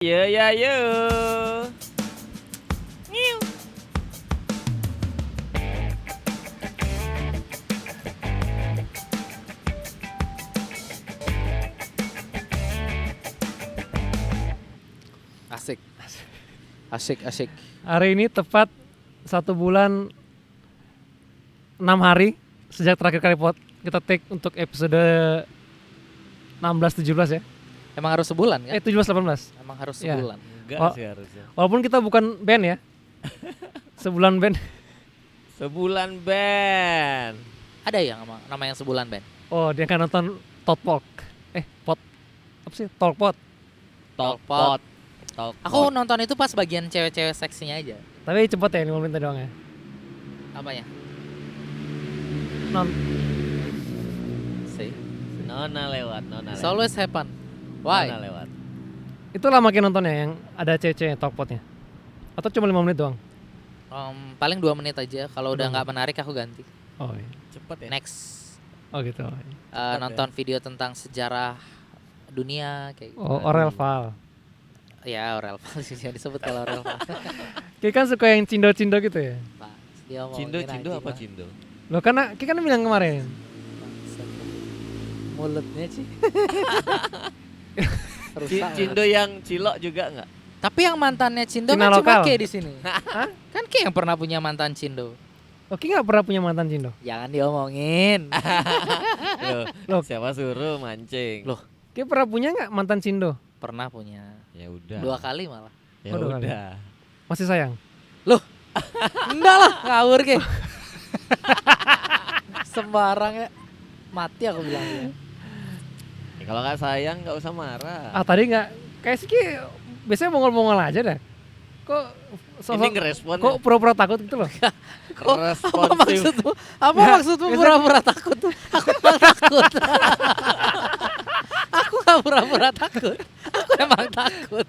Yo ya yo. Ngiu. Asik. Asik. Hari ini tepat 1 bulan 6 hari sejak terakhir kali kita take untuk episode 16-17 ya. Emang harus sebulan kan? 17-18. Emang harus Ya. sebulan. Enggak Oh. sih harusnya. Walaupun kita bukan band ya. Sebulan band. Sebulan band. Ada ya nama yang sebulan band? Oh, dia kan nonton Talkpot. Apa sih? Talkpot. Talkpot. Aku nonton itu pas bagian cewek-cewek seksinya aja. Tapi cepet ya 5 menit doang ya. Apanya? See? Nona lewat. It's always happen. Why? Nona lewat. Itulah makin nontonnya yang ada cewek-cewek Talkpotnya. Atau cuma 5 menit doang? Paling 2 menit aja. Kalau udah 2 nggak menarik aku ganti. Oh iya. Cepet ya. Next. Oh gitu. Nonton video tentang sejarah dunia kayak gitu. Oh, Orel Val. Ya Orel Val sih yang disebut kalau Orel Val. Kita kan suka yang cindo-cindo gitu ya. Pak, dia ngomongin Cindo anjing apa lah. cindo? Loh karena kita kan bilang kemarin. Bangsat. Mulutnya sih. Rusak Cindo yang cilok juga enggak? Tapi yang mantannya Cindo Cina kan cuma lokal. Ke di sini. Kan Ke yang pernah punya mantan Cindo. Oke nggak pernah punya mantan cindo? Jangan diomongin. Loh. Siapa suruh mancing? Loh. Kita pernah punya nggak mantan cindo? Pernah punya. Ya udah. 2 kali malah. Ya Oh, 2 kali. udah. Masih sayang? Enggak lah, ngawur Ke. Sembarang ya. Mati aku bilang ya. Ya, kalau nggak sayang nggak usah marah. Ah tadi nggak, kayak sih biasanya bongol-bongol aja dah. Kok Ini ngerespon. kok pura-pura takut gitu loh? Apa Responsif. maksudmu? Apa Nggak, maksudmu biasa- pura-pura takut? Aku emang takut. Aku gak pura-pura takut. Aku emang takut.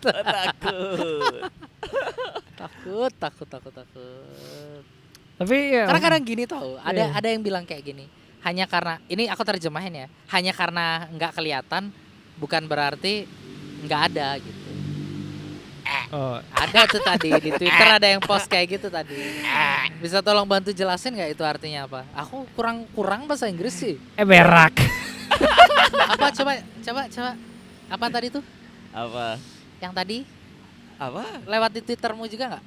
Takut. Takut. Tapi ya. Karena kadang gini tau, Iya. ada yang bilang kayak gini. Hanya karena ini aku terjemahin ya. Hanya karena nggak kelihatan bukan berarti nggak ada gitu. Oh, Ada tuh tadi di Twitter ada yang post kayak gitu tadi. Bisa tolong bantu jelasin nggak itu artinya apa? Aku kurang bahasa Inggris sih. berak. Apa coba. Apa tadi tuh? Apa? Yang tadi Apa? lewat di Twittermu juga nggak?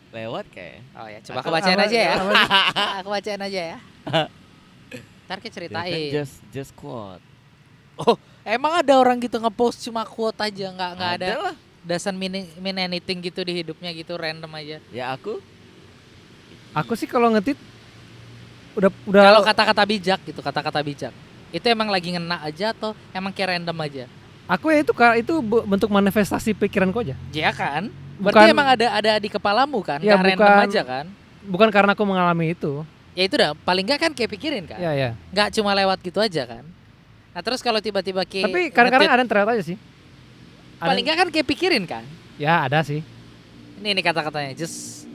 Lewat kayak. Oh ya, coba aku Apa- bacain apa- aja ya. apa- Aku bacain aja ya. Ntar kita Ya kan ceritain. just quote. Oh, emang ada orang gitu ngepost cuma quote aja, nggak ada lah. doesn't mean anything gitu di hidupnya gitu random aja. Ya aku. Aku sih kalau ngetit udah Kalau kata-kata bijak gitu, kata-kata bijak. Itu emang lagi ngena aja atau emang kayak random aja? aku ya itu bentuk manifestasi pikiranku aja. Ya kan? Berarti Bukan- emang ada di kepalamu kan? Ya, Nggak random bukan- aja kan? Bukan karena aku mengalami itu. Ya itu dah, paling nggak kan kayak pikirin kan? Ya. Nggak cuma lewat gitu aja kan? Nah terus kalau tiba-tiba kayak Tapi kadang-kadang nge-tweet, ada yang ternyata aja sih. paling nggak kan kayak pikirin kan? Ya ada sih. Ini kata-katanya, just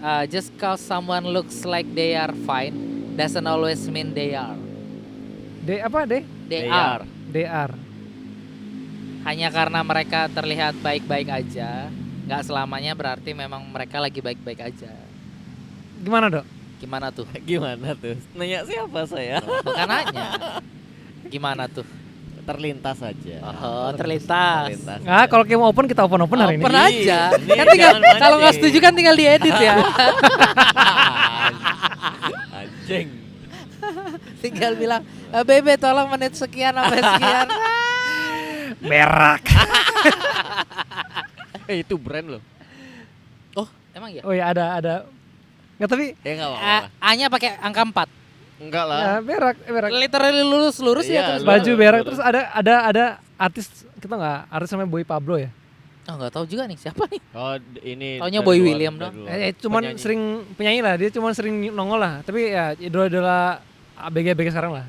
cause someone looks like they are fine doesn't always mean they are. They They are. DR. Hanya karena mereka terlihat baik-baik aja, nggak selamanya berarti memang mereka lagi baik-baik aja. Gimana, Dok? Gimana tuh? Gimana tuh? Nanya siapa saya? Bukan nanya. Gimana tuh? Terlintas aja. Oh, terlintas. Nah, kalau kita mau open kita open hari ini. Open aja. Nih, Kan tinggal jangan mancing. kalau nggak setuju kan tinggal diedit ya. Anjing. Tinggal bilang, Bebe tolong menit sekian sampai sekian. Berak. Itu brand loh. Oh, emang ya? Oh ya ada. Nggak tapi Ya enggak apa-apa. A-nya pakai angka 4. Enggak lah. ya, berak. Literally lurus Iya, ya terus. lu- Baju berak lurus. terus ada artis kita nggak artis namanya Boy Pablo ya. Oh, nggak tahu juga nih siapa nih. Oh, ini Taunya dari Boy luar, William dari dong. luar. Cuman Penyanyi. sering penyanyi lah, dia cuman sering nongol lah. Tapi ya idola ABG sekarang lah.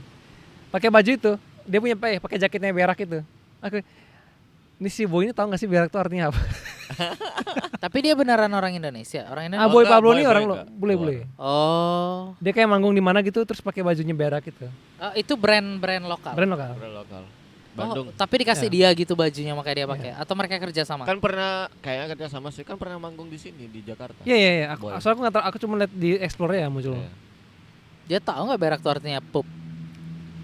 Pakai baju itu, dia punya pakai jaketnya berak itu. Aku ini si Boy ini tahu nggak sih berak itu artinya apa? Tapi dia beneran orang Indonesia, orang Indonesia. Boy enggak, Pablo Boy ini orang enggak. bule. Oh. Dia kayak manggung di mana gitu terus pakai bajunya berak gitu. Itu brand lokal. Brand lokal. Brand lokal. Bandung. Tapi dikasih dia gitu bajunya makanya dia pakai. Atau mereka kerja sama? Kan pernah kayaknya kerja sama sih, kan pernah manggung di sini di Jakarta. Iya. Aku Boy. soalnya aku nggak tahu, aku cuma lihat di Explore ya muncul. Iya. Dia tahu nggak berak tuh artinya pup?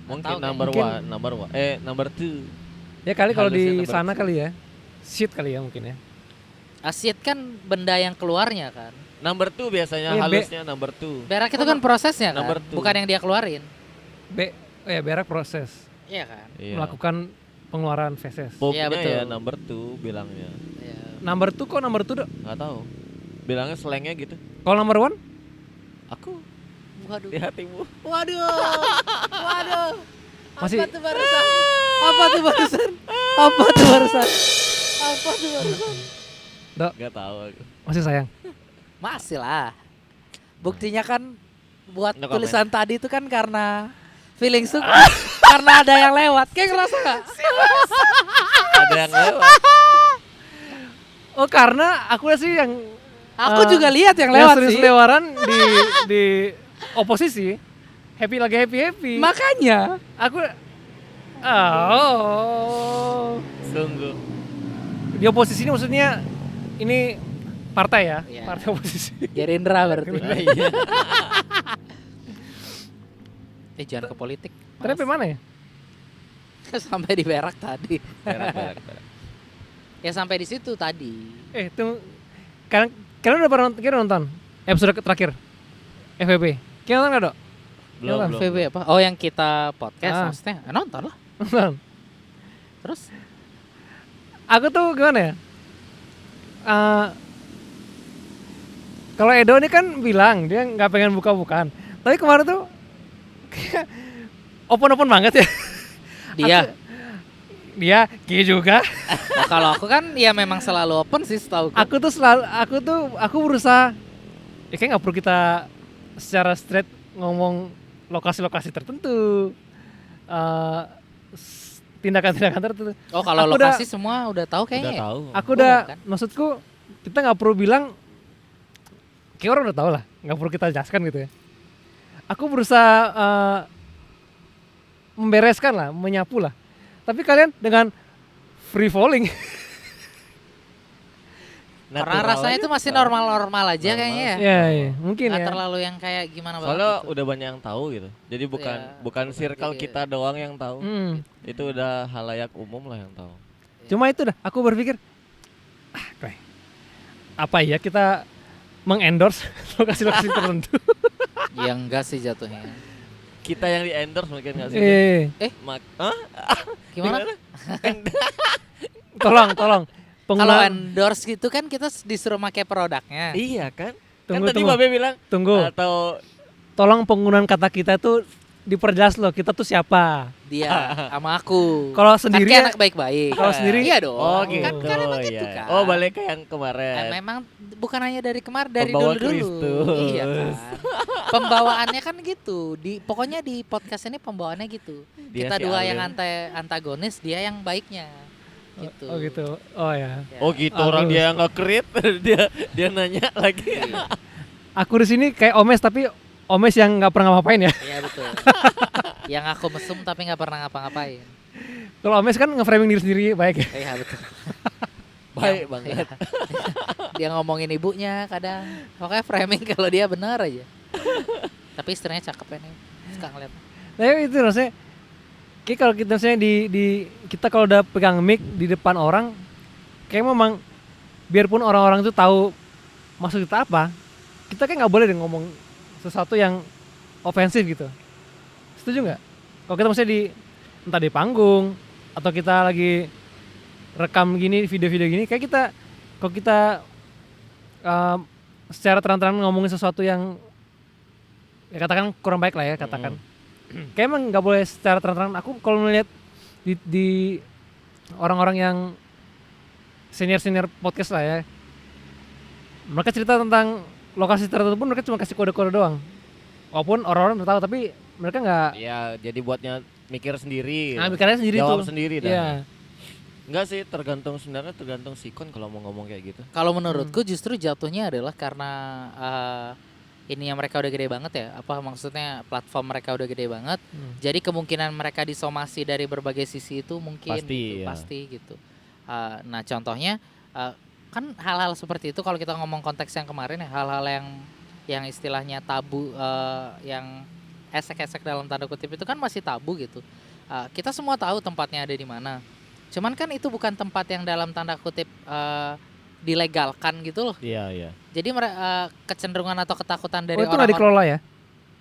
Mungkin tahu number kayaknya. number two. Ya kali kalau Halusnya di number sana 2. kali ya. Shit kali ya mungkin ya. Asyik kan benda yang keluarnya kan. Number two biasanya Iya, halusnya number two. Berak itu kan prosesnya kan, Number two. bukan yang dia keluarin. Berak proses Iya kan? Iya. melakukan pengeluaran feses. Pupnya Iya, betul. ya number two bilangnya. Iya. Number 2 kok number 2 dok? Nggak tahu. Bilangnya slangnya gitu. Kalau number 1? Aku Waduh. di hatimu. Waduh. Waduh. Masih- Apa tuh barusan? Apa tuh barusan? Apa tuh barusan? Apa tuh barusan? Nggak tahu aku. Masih sayang. Masih lah. Buktinya kan buat No tulisan tadi itu kan karena feeling suka. Karena ada yang lewat. Kayak ngerasa gak? Ada yang lewat. Oh karena aku sih yang Aku juga lihat yang yang lewat sering sih. selewaran di oposisi. Lagi happy. Makanya. Aku Sungguh. di oposisi ini maksudnya ini partai ya, Iya. partai oposisi. Gerindra berarti. Iya. Jangan ke politik. Tapi sampai mana ya? Sampai di berak tadi. Berak. Ya sampai di situ tadi. Itu kalian udah pernah nonton episode terakhir FVP? Kalian nonton nggak dok? Belum. VB apa? Oh yang kita podcast Ah. maksudnya. Nonton lah. Nonton. Terus Aku tuh gimana ya? Kalau Edo ini kan bilang dia nggak pengen buka-bukaan, tapi kemarin tuh kayak open banget ya. Dia juga. nah, kalau aku kan ya memang selalu open sih setahu Aku berusaha ya kayak nggak perlu kita secara straight ngomong lokasi-lokasi tertentu, tindakan-tindakan tertentu. Oh kalau Aku lokasi semua udah tahu Udah kayaknya. tahu. Aku udah, kan? maksudku kita nggak perlu bilang, kayak orang udah tahu lah, nggak perlu kita jelaskan gitu ya. Aku berusaha membereskan lah, menyapu lah. Tapi kalian dengan free falling. Karena Natural rasanya aja. itu masih normal-normal aja Normal kayaknya ya. Iya, mungkin Nggak ya. terlalu yang kayak gimana Soalnya banget. udah banyak yang tahu gitu. Jadi bukan Iya. circle Jadi- kita doang yang tahu. Hmm. Itu udah halayak umum lah yang tahu. Cuma itu dah, aku berpikir, Kray, apa ya kita mengendorse lokasi-lokasi tertentu? Ya enggak sih jatuhnya. Kita yang di endorse mungkin nggak sih? Hah? Gimana? Tolong. Kalau Pengguna, endorse gitu kan kita disuruh pakai produknya. Iya kan? Tunggu, Kan tadi tunggu. Babe bilang tunggu. atau Tolong penggunaan kata kita tuh diperjelas loh, kita tuh siapa? Dia sama aku. Kalau Kan sendiri kayak ya- anak baik-baik. kalau sendiri- iya dong. oh gitu. Kan emang iya. gitu kan. Oh balik ke yang kemarin. Memang bukan hanya dari kemarin, dari Pembawa dulu-dulu. Kristus. Iya kan. Pembawaannya kan gitu. Pokoknya di podcast ini pembawaannya gitu. Dia Kita si dua alim. yang antagonis, dia yang baiknya. Gitu. Oh gitu. Oh ya. Ya. Oh gitu, Aku- orang dia yang nge-create dia nanya lagi. Iya. Aku di sini kayak Omes tapi Omes yang nggak pernah ngapain ya. Iya betul. Yang aku mesum tapi nggak pernah ngapa-ngapain. Kalau Omes kan nge-framing diri sendiri baik ya. Iya betul. Baik Yang- banget. iya. Dia ngomongin ibunya kadang. Pokoknya framing kalau dia benar aja. Tapi istrinya cakep ya nih. Suka ngeliat. Nah itu maksudnya kayak kalau kita misalnya kita kalau udah pegang mic di depan orang, kayak memang biarpun orang-orang itu tahu maksud kita apa, kita kayak nggak boleh deh ngomong sesuatu yang ofensif gitu. Setuju nggak? Kalau kita misalnya entah di panggung atau kita lagi rekam gini video-video gini, kayak kalau kita secara terang-terangan ngomongin sesuatu yang ya katakan kurang baik lah ya katakan. Kayak emang nggak boleh secara terang-terangan. Aku kalau melihat di orang-orang yang senior podcast lah ya, mereka cerita tentang lokasi tertentu pun mereka cuma kasih kode-kode doang. Walaupun orang-orang udah tahu tapi mereka nggak Ya, jadi buatnya mikir sendiri. mikirnya sendiri Jawab tuh. sendiri dah. Iya. Enggak sih, tergantung sikon kalau mau ngomong kayak gitu. Kalau menurutku justru jatuhnya adalah karena ininya mereka udah gede banget ya. Apa maksudnya platform mereka udah gede banget. Jadi kemungkinan mereka disomasi dari berbagai sisi itu mungkin Pasti, gitu, ya. pasti gitu. Nah contohnya kan hal-hal seperti itu kalau kita ngomong konteks yang kemarin ya, hal-hal yang istilahnya tabu, yang esek-esek dalam tanda kutip itu kan masih tabu gitu. Kita semua tahu tempatnya ada di mana. Cuman kan itu bukan tempat yang dalam tanda kutip dilegalkan gitu loh. Iya. Jadi kecenderungan atau ketakutan dari Oh itu nggak orang-orang dikelola ya?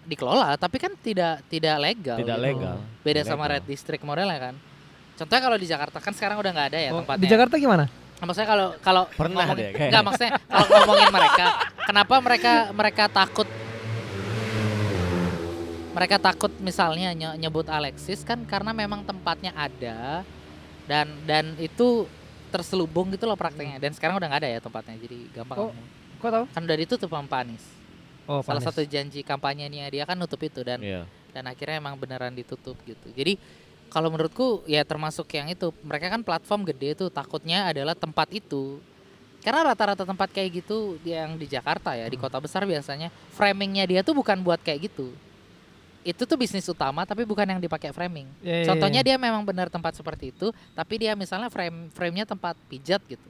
dikelola, tapi kan tidak legal. Tidak gitu. legal. Beda Legal. sama Red District modelnya kan. Contohnya kalau di Jakarta kan sekarang udah nggak ada ya Oh, tempatnya. di Jakarta gimana? Maksudnya kalau Pernah ngomongin- deh, kayaknya. nggak, maksudnya kalau ngomongin mereka, kenapa mereka takut misalnya nyebut Alexis kan karena memang tempatnya ada dan itu terselubung gitu loh prakteknya, dan sekarang udah nggak ada ya tempatnya, jadi gampang. Oh, kok tahu? Kan udah ditutup sama Pak Anies. Oh, Salah Panis. satu janji kampanyenya dia kan nutup itu dan Iya. akhirnya emang beneran ditutup gitu. Jadi kalau menurutku ya termasuk yang itu, mereka kan platform gede tuh, takutnya adalah tempat itu. Karena rata-rata tempat kayak gitu yang di Jakarta ya, di kota besar biasanya framingnya dia tuh bukan buat kayak gitu. Itu tuh bisnis utama tapi bukan yang dipakai framing. Iya, iya, Contohnya iya. dia memang benar tempat seperti itu, tapi dia misalnya framenya tempat pijat gitu.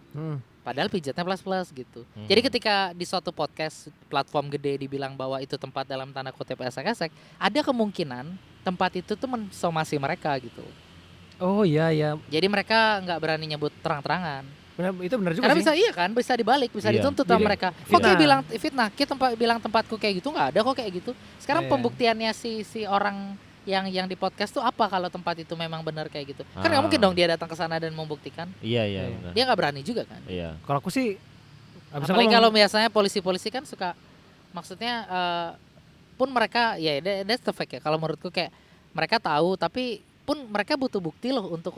Padahal pijatnya plus gitu. Jadi ketika di suatu podcast platform gede dibilang bahwa itu tempat dalam tanda kutip esek-esek, ada kemungkinan tempat itu tuh mensomasi mereka gitu. Oh iya iya. Jadi mereka nggak berani nyebut terang-terangan. Benar, itu benar juga Karena sih. bisa iya kan, bisa dibalik, bisa Iya. dituntut sama Jadi, mereka. Kok fitnah. kayak bilang fitnah, kita bilang tempatku kayak gitu, nggak ada kok kayak gitu. Sekarang Iya. pembuktiannya si orang yang di podcast tuh apa kalau tempat itu memang benar kayak gitu? Kan nggak Ah. mungkin dong dia datang ke sana dan membuktikan. Iya, Iya. benar. Dia nggak berani juga kan. Iya. Kalau aku sih nggak bisa Apalagi ngomong. kalau biasanya polisi-polisi kan suka, maksudnya pun mereka ya that's the fact ya. Kalau menurutku kayak mereka tahu tapi pun mereka butuh bukti loh untuk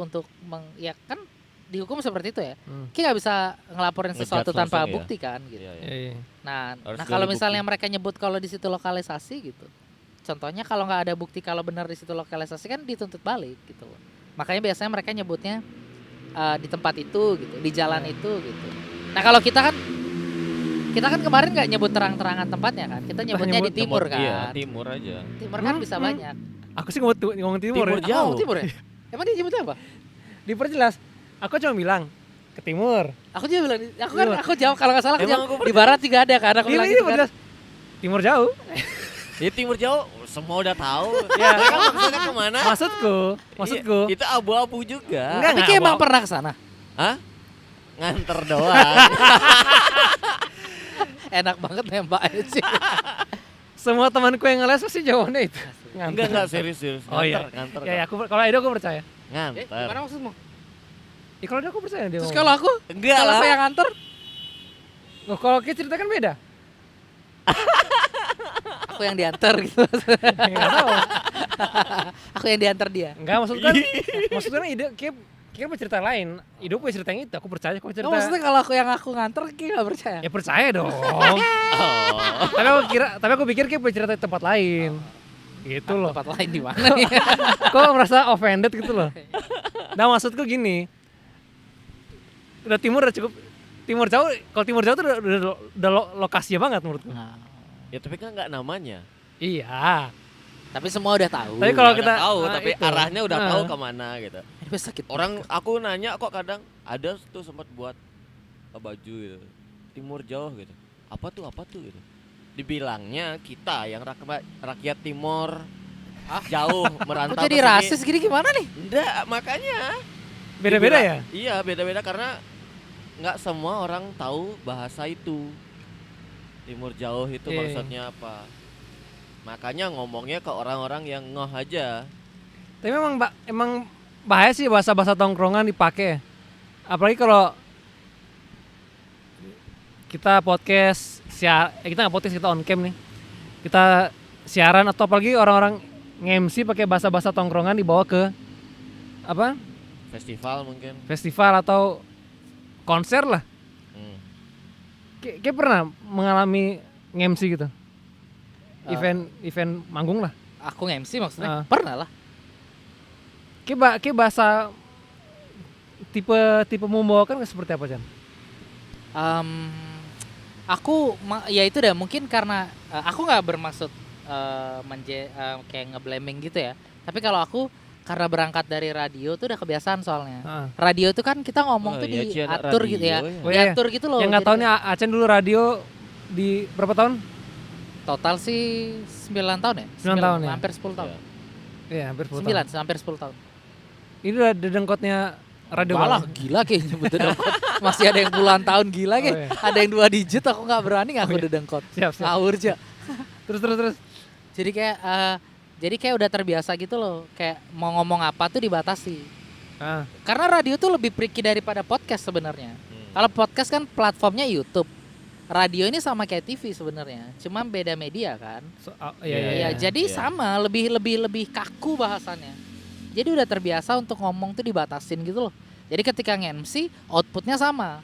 ya kan dihukum seperti itu ya. Kita nggak bisa ngelaporin Ngejudge sesuatu tanpa langsung ya. bukti kan gitu. Iya, iya. Iya, iya. Nah Harus kalau dari misalnya bukti. mereka nyebut kalau di situ lokalisasi gitu. Contohnya kalau nggak ada bukti kalau benar di situ lokalisasi kan dituntut balik gitu. Makanya biasanya mereka nyebutnya di tempat itu gitu, di jalan itu gitu. Nah kalau kita kan kemarin nggak nyebut terang-terangan tempatnya kan, kita nyebutnya nyebut di timur kan. Iya, timur aja. Timur kan bisa banyak. Aku sih ngomong timur Timur ya. jauh. Oh, timur ya? Emang dia nyebutnya apa? Diperjelas. Aku cuma bilang ke timur. Aku juga bilang, Timur. aku jawab kalau nggak salah aku Emang jawab, aku di barat juga ada kan, aku Ini bilang gitu kan. diperjelas. Timur jauh. Ya timur jauh, semua udah tahu. Ya. Kan maksudnya kemana? Maksudku. Iya, itu abu-abu juga. Enggak. Tapi kayak emang pernah ke sana. Hah? Nganter doang. Enak banget nembak aja sih. Semua temanku yang ngeles pasti jawabannya itu. Enggak serius. Oh iya. Nganter. Ya, ya aku kalau Edo aku percaya. Nganter. Gimana maksudmu? Ya kalau Edo aku percaya dia. Terus ngomong. kalau aku? Enggak Kalau lah. aku yang nganter, Oh, kalau kita cerita kan beda. aku yang diantar gitu. Enggak tahu. Aku yang diantar dia. Enggak maksudnya kan ide kayak bercerita lain. Ide punya cerita yang itu. Aku percaya kok cerita. Oh, maksudnya kalau aku nganter, Ki nggak percaya? Ya percaya dong. Oh. tapi aku pikir kayak punya cerita di tempat lain. Gitu loh. Tempat lain di mana nih? Kok merasa offended gitu loh. Nah maksudku gini, udah timur udah cukup, timur jauh, kalau timur jauh tuh udah lokasinya banget menurutku. Nah, Ya tapi kan enggak namanya. Iya. tapi semua udah tahu. Tapi kalau Udah kita tahu, nah, tapi itu. arahnya udah Nah. tahu kemana gitu. Ini sakit. Orang aku nanya kok kadang ada tuh sempat buat baju gitu. Timur jauh gitu. Apa tuh gitu. Dibilangnya kita yang rakyat timur jauh merantau. Aku jadi ke sini. rasis gini gimana nih? Enggak, makanya Beda-beda ya. Iya, beda-beda karena nggak semua orang tahu bahasa itu. Timur jauh itu Iya. maksudnya apa? Makanya ngomongnya ke orang-orang yang ngeh aja. Tapi emang bahaya sih bahasa-bahasa tongkrongan dipakai. Apalagi kalau kita podcast kita nggak podcast, kita on cam nih. Kita siaran atau apalagi orang-orang nge-MC pakai bahasa-bahasa tongkrongan dibawa ke apa? Festival mungkin. Festival atau konser lah. Hmm. Kayak pernah mengalami nge-MC gitu. Event manggung lah. Aku nge-MC maksudnya? Ah. Pernah lah. Kayak bahasa tipe membawakan seperti apa, Chan? Ya itu dah mungkin karena aku nggak bermaksud kayak ngeblaming gitu ya. Tapi kalau aku karena berangkat dari radio tuh udah kebiasaan soalnya. Heeh. Radio tuh kan kita ngomong tuh iya, Ci, anak diatur gitu ya. radio ya. Oh, iya. Diatur gitu loh. Yang nggak Jadi tahu nih Acen dulu radio di berapa tahun? total sih 9 tahun ya? 9 tahun ya? Hampir 10 tahun. Iya. Iya, hampir 10 9, tahun. hampir 10 tahun. Ini udah dedengkotnya radio Malah banget. gila kayaknya betul dedengkot. Masih ada yang puluhan tahun gila kayak. Oh, iya. Ada yang 2 digit aku nggak berani ngaku Oh, iya. dedengkot. Siap. Ngawur aja. Terus. Jadi kayak udah terbiasa gitu loh. Kayak mau ngomong apa tuh dibatasi. Ah, Karena radio tuh lebih tricky daripada podcast sebenarnya. Kalau podcast kan platformnya YouTube. Radio ini sama kayak TV sebenarnya. Cuma beda media kan. iya. Iya, jadi Iya. sama, lebih kaku bahasannya. Jadi udah terbiasa untuk ngomong tuh dibatasin gitu loh. Jadi ketika nge-MC outputnya sama.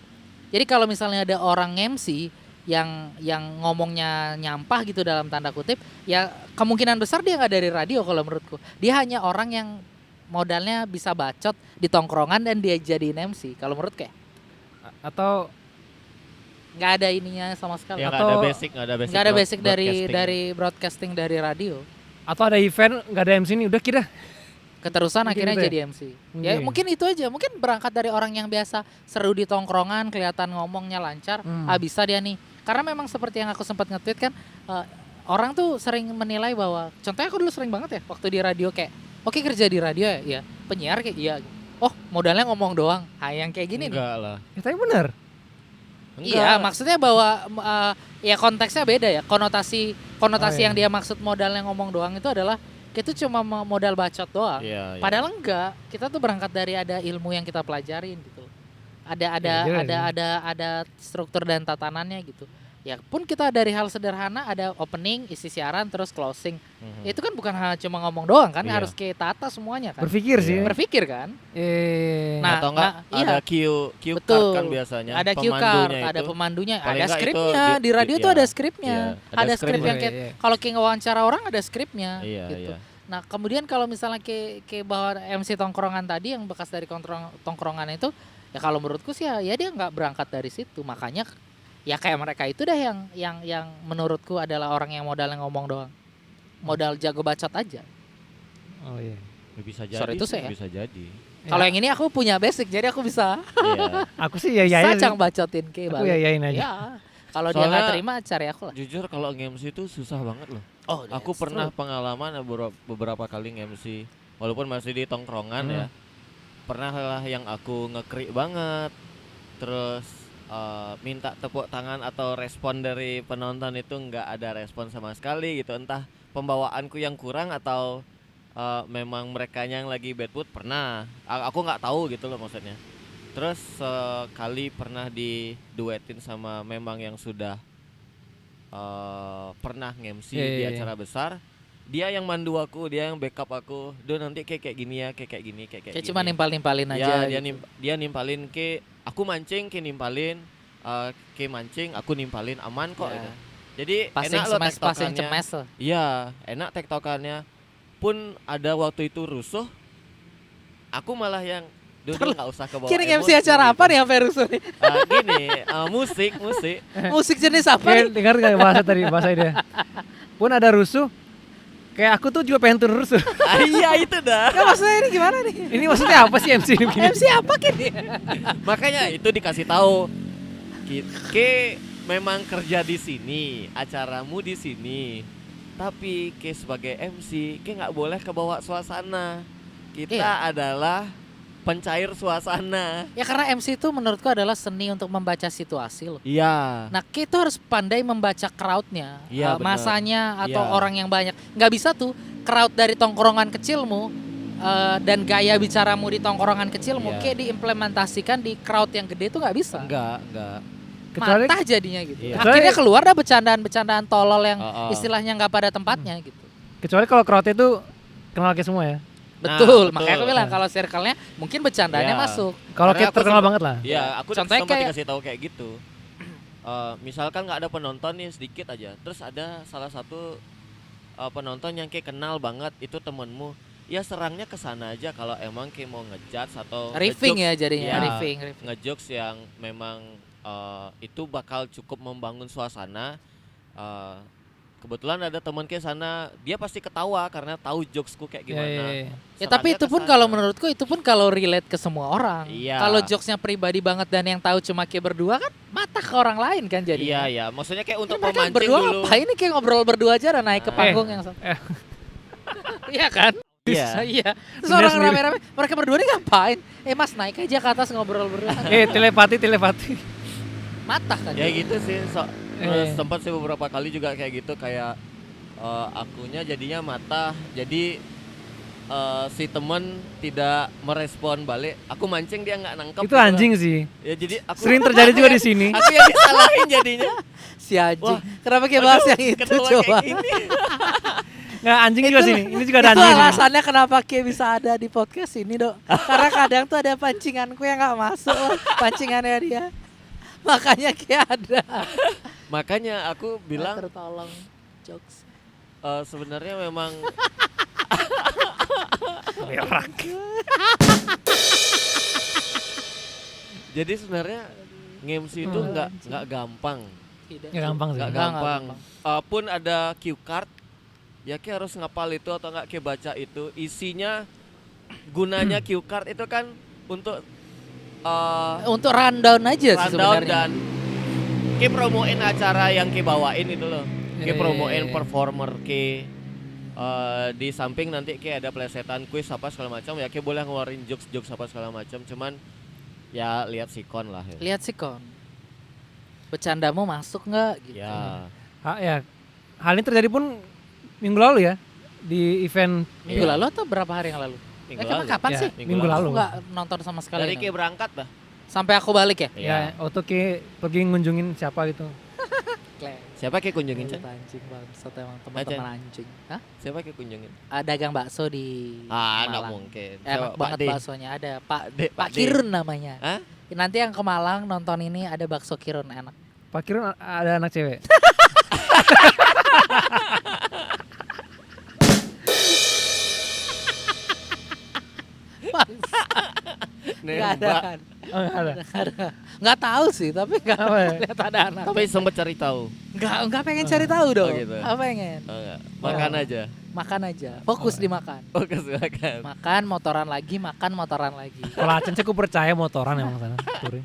Jadi kalau misalnya ada orang nge-MC yang ngomongnya nyampah gitu dalam tanda kutip, ya kemungkinan besar dia nggak dari radio kalau menurutku. Dia hanya orang yang modalnya bisa bacot di tongkrongan dan dia jadiin MC. Kalau menurut kayak Atau nggak ada ininya sama sekali. Ya Atau- nggak ada basic Nggak ada basic broadcasting. dari broadcasting dari radio. ada event nggak ada MC ini udah kira. Keterusan Mungkin akhirnya gitu ya? jadi MC. Ya Mungkin. mungkin itu aja. Mungkin berangkat dari orang yang biasa seru di tongkrongan, kelihatan ngomongnya lancar, bisa dia nih. Karena memang seperti yang aku sempat nge-tweet kan, orang tuh sering menilai bahwa, contohnya aku dulu sering banget ya waktu di radio kayak, oke kerja di radio ya, iya. Penyiar kayak iya. Oh modalnya ngomong doang. Yang kayak gini nih. Enggak lah. Ya, tapi bener. Iya, maksudnya bahwa ya konteksnya beda ya. Konotasi Oh, iya. yang dia maksud modalnya ngomong doang itu adalah kita cuma modal bacot doang. Iya. Padahal enggak, kita tuh berangkat dari ada ilmu yang kita pelajarin gitu. Ada Iya juga sih. ada struktur dan tatanannya gitu. Ya pun kita dari hal sederhana ada opening, isi siaran, terus closing. Itu kan bukan hal cuma ngomong doang kan, Iya. harus kita tata semuanya kan. Berpikir sih. Iya. Berpikir kan. Nah, Atau enggak iya. ada cue Betul. card kan biasanya. Ada cue card, pemandunya ada itu. pemandunya, Paling ada enggak itu skripnya. Di radio tuh iya. ada skripnya. Iya, Ada ada skrip skripnya. yang kayak Iya. kalau kayak ngewawancara orang ada skripnya Iya, gitu. iya. Nah, kemudian kalau misalnya kayak bahwa MC tongkrongan tadi yang bekas dari tongkrongan itu, ya kalau menurutku sih ya dia nggak berangkat dari situ. Makanya ya kayak mereka itu dah yang menurutku adalah orang yang modalnya ngomong doang. Modal jago bacot aja. oh iya. Ya, bisa jadi. Sorry, itu sih, saya. bisa jadi. Kalau yang ini aku punya basic jadi aku bisa Iya. Aku sih yayain. sacang bacotin ke Aku balik. yayain aja. Ya. Kalau dia nggak Soalnya- terima cari aku lah. Jujur kalau nge-MC itu susah banget loh. Oh, Aku that's pernah true. pengalaman beberapa kali nge-MC. Walaupun masih di tongkrongan ya. Pernah lah yang aku ngekrik banget. Terus minta tepuk tangan atau respon dari penonton itu nggak ada respon sama sekali gitu. Entah pembawaanku yang kurang atau memang mereka yang lagi bad mood pernah. Aku nggak tahu gitu loh maksudnya. Terus sekali pernah diduetin sama memang yang sudah pernah nge-MC Iya, di iya, iya. acara besar. Dia yang mandu aku, dia yang backup aku. Do nanti kayak gini ya, kayak gini, kayak Kayak gini. cuma nimpalin aja. Ya, gitu. dia nimpalin ke aku mancing, ke nimpalin ke mancing, aku nimpalin aman kok Ya. gitu. Jadi Passing enak loh smash, passing tektokannya. cemes loh. Iya, enak tektokannya. Pun ada waktu itu rusuh, aku malah yang dulu nggak usah ke bawah Kira MC emosi acara gitu. apa nih sampai rusuh nih? Gini, musik. Musik jenis apa nih? Dengar nggak bahasa tadi bahasa dia? Pun ada rusuh. Kayak aku tuh juga pengen turun rusuh. Iya itu dah. Nggak, maksudnya ini gimana nih? Ini maksudnya apa sih MC ini begini? MC apa kini? Makanya itu dikasih tahu. Ke memang kerja di sini, acaramu di sini. Tapi ke sebagai MC, ke nggak boleh kebawa suasana. Kita Iya. adalah pencair suasana. Ya karena MC itu menurutku adalah seni untuk membaca situasi loh. Iya. Nah kita harus pandai membaca crowdnya, Iya, benar. masanya atau Iya. orang yang banyak. Nggak bisa tuh crowd dari tongkrongan kecilmu dan gaya bicaramu di tongkrongan kecilmu Iya. kayak diimplementasikan di crowd yang gede tuh nggak bisa. Enggak. Kecuali Matah jadinya gitu. Iya. Akhirnya keluar dah bercandaan-bercandaan tolol yang Oh. istilahnya nggak pada tempatnya gitu. kecuali kalau crowdnya tuh kenal kayak semua ya. Betul, betul. makanya aku bilang Nah. kalau circle-nya mungkin bercandanya Iya. masuk. Kalau Karena kayak aku terkenal sempat- banget lah. Iya, aku Contohnya sempat kayak- dikasih tahu kayak gitu. Misalkan nggak ada penonton nih sedikit aja, terus ada salah satu penonton yang kayak kenal banget itu temenmu, ya serangnya ke sana aja kalau emang kayak mau ngejudge atau Riffing ya jadinya, Iya. riffing. ngejokes yang memang itu bakal cukup membangun suasana. kebetulan ada teman ke sana, dia pasti ketawa karena tahu jokesku kayak gimana. Iya. Ya tapi Serangnya itu pun kesana. kalau menurutku itu pun kalau relate ke semua orang. Iya. Kalau jokesnya pribadi banget dan yang tahu cuma kayak berdua kan mata ke orang lain kan jadi. Iya ya, maksudnya kayak untuk Mereka memancing berdua dulu. apa ini kayak ngobrol berdua aja dan naik ke panggung yang sama. Iya kan? Iya. Iya. Terus Sendiri orang sendiri. rame-rame mereka berdua ini ngapain? Mas naik aja ke atas ngobrol berdua. Telepati. Mata kan. Ya gitu sih. Sempat sih beberapa kali juga kayak gitu kayak akunya jadinya mata. Jadi si temen tidak merespon balik. Aku mancing dia nggak nangkep. Itu anjing sih. Ya jadi aku Sering terjadi juga di sini. Aku yang disalahin jadinya. Si anjing. Wah. Kenapa kayak bahas yang itu Kenapa coba? kayak gini? Nggak, anjing juga sini. Ini juga ada Itu anjing. sini. alasannya kenapa Ki bisa ada di podcast ini, Dok. Karena kadang tuh ada pancinganku yang nggak masuk loh, pancingannya dia. Makanya Ki ada. Makanya aku bilang Tertolong jokes. sebenarnya memang Berak. jadi sebenarnya nge-MC itu nggak gampang. Tidak. Ya gampang sih. Nggak Nggak gampang. gampang. Pun ada cue card, ya Ki harus ngapal itu atau nggak Ki baca itu. Isinya gunanya cue card itu kan untuk Untuk rundown aja sih rundown sebenarnya. dan Ki promoin acara yang Ki bawain itu loh. Ki promoin Iya. performer Ki. Di samping nanti Ki ada plesetan kuis apa segala macam ya Ki boleh ngeluarin jokes apa segala macam cuman ya lihat sikon lah ya. Lihat sih kon. Bercandamu masuk nggak gitu. Ya. Ya, hal ini terjadi pun minggu lalu ya di event Minggu Iya. lalu atau berapa hari yang lalu? Minggu Emang lalu. kapan Ya, sih? minggu lalu. Aku nggak nonton sama sekali. Dari nih. Ki berangkat dah. Sampai aku balik ya? ya waktu pergi ngunjungin siapa gitu. Siapa Ki kunjungin? Cak? Anjing bangsat emang teman-teman anjing. Hah? Siapa Ki kunjungin? Dagang bakso di Nggak Malang. mungkin. Enak Pak banget D. baksonya ada Pak Pak D. Kirun namanya. Hah? Nanti yang ke Malang nonton ini ada bakso Kirun enak. Pak Kirun ada anak cewek. Nggak ada Nembak. kan? Oh, ada. Nggak tahu sih, tapi nggak Apa ya? lihat ada anak. Tapi sempet cari tahu. Nggak pengen cari tahu dong. gitu. Apa pengen? Oh, enggak. Makan aja. Makan aja. Fokus di makan. Fokus makan. Makan motoran lagi, makan motoran lagi. Kalau Acen sih aku percaya motoran emang sana. Touring.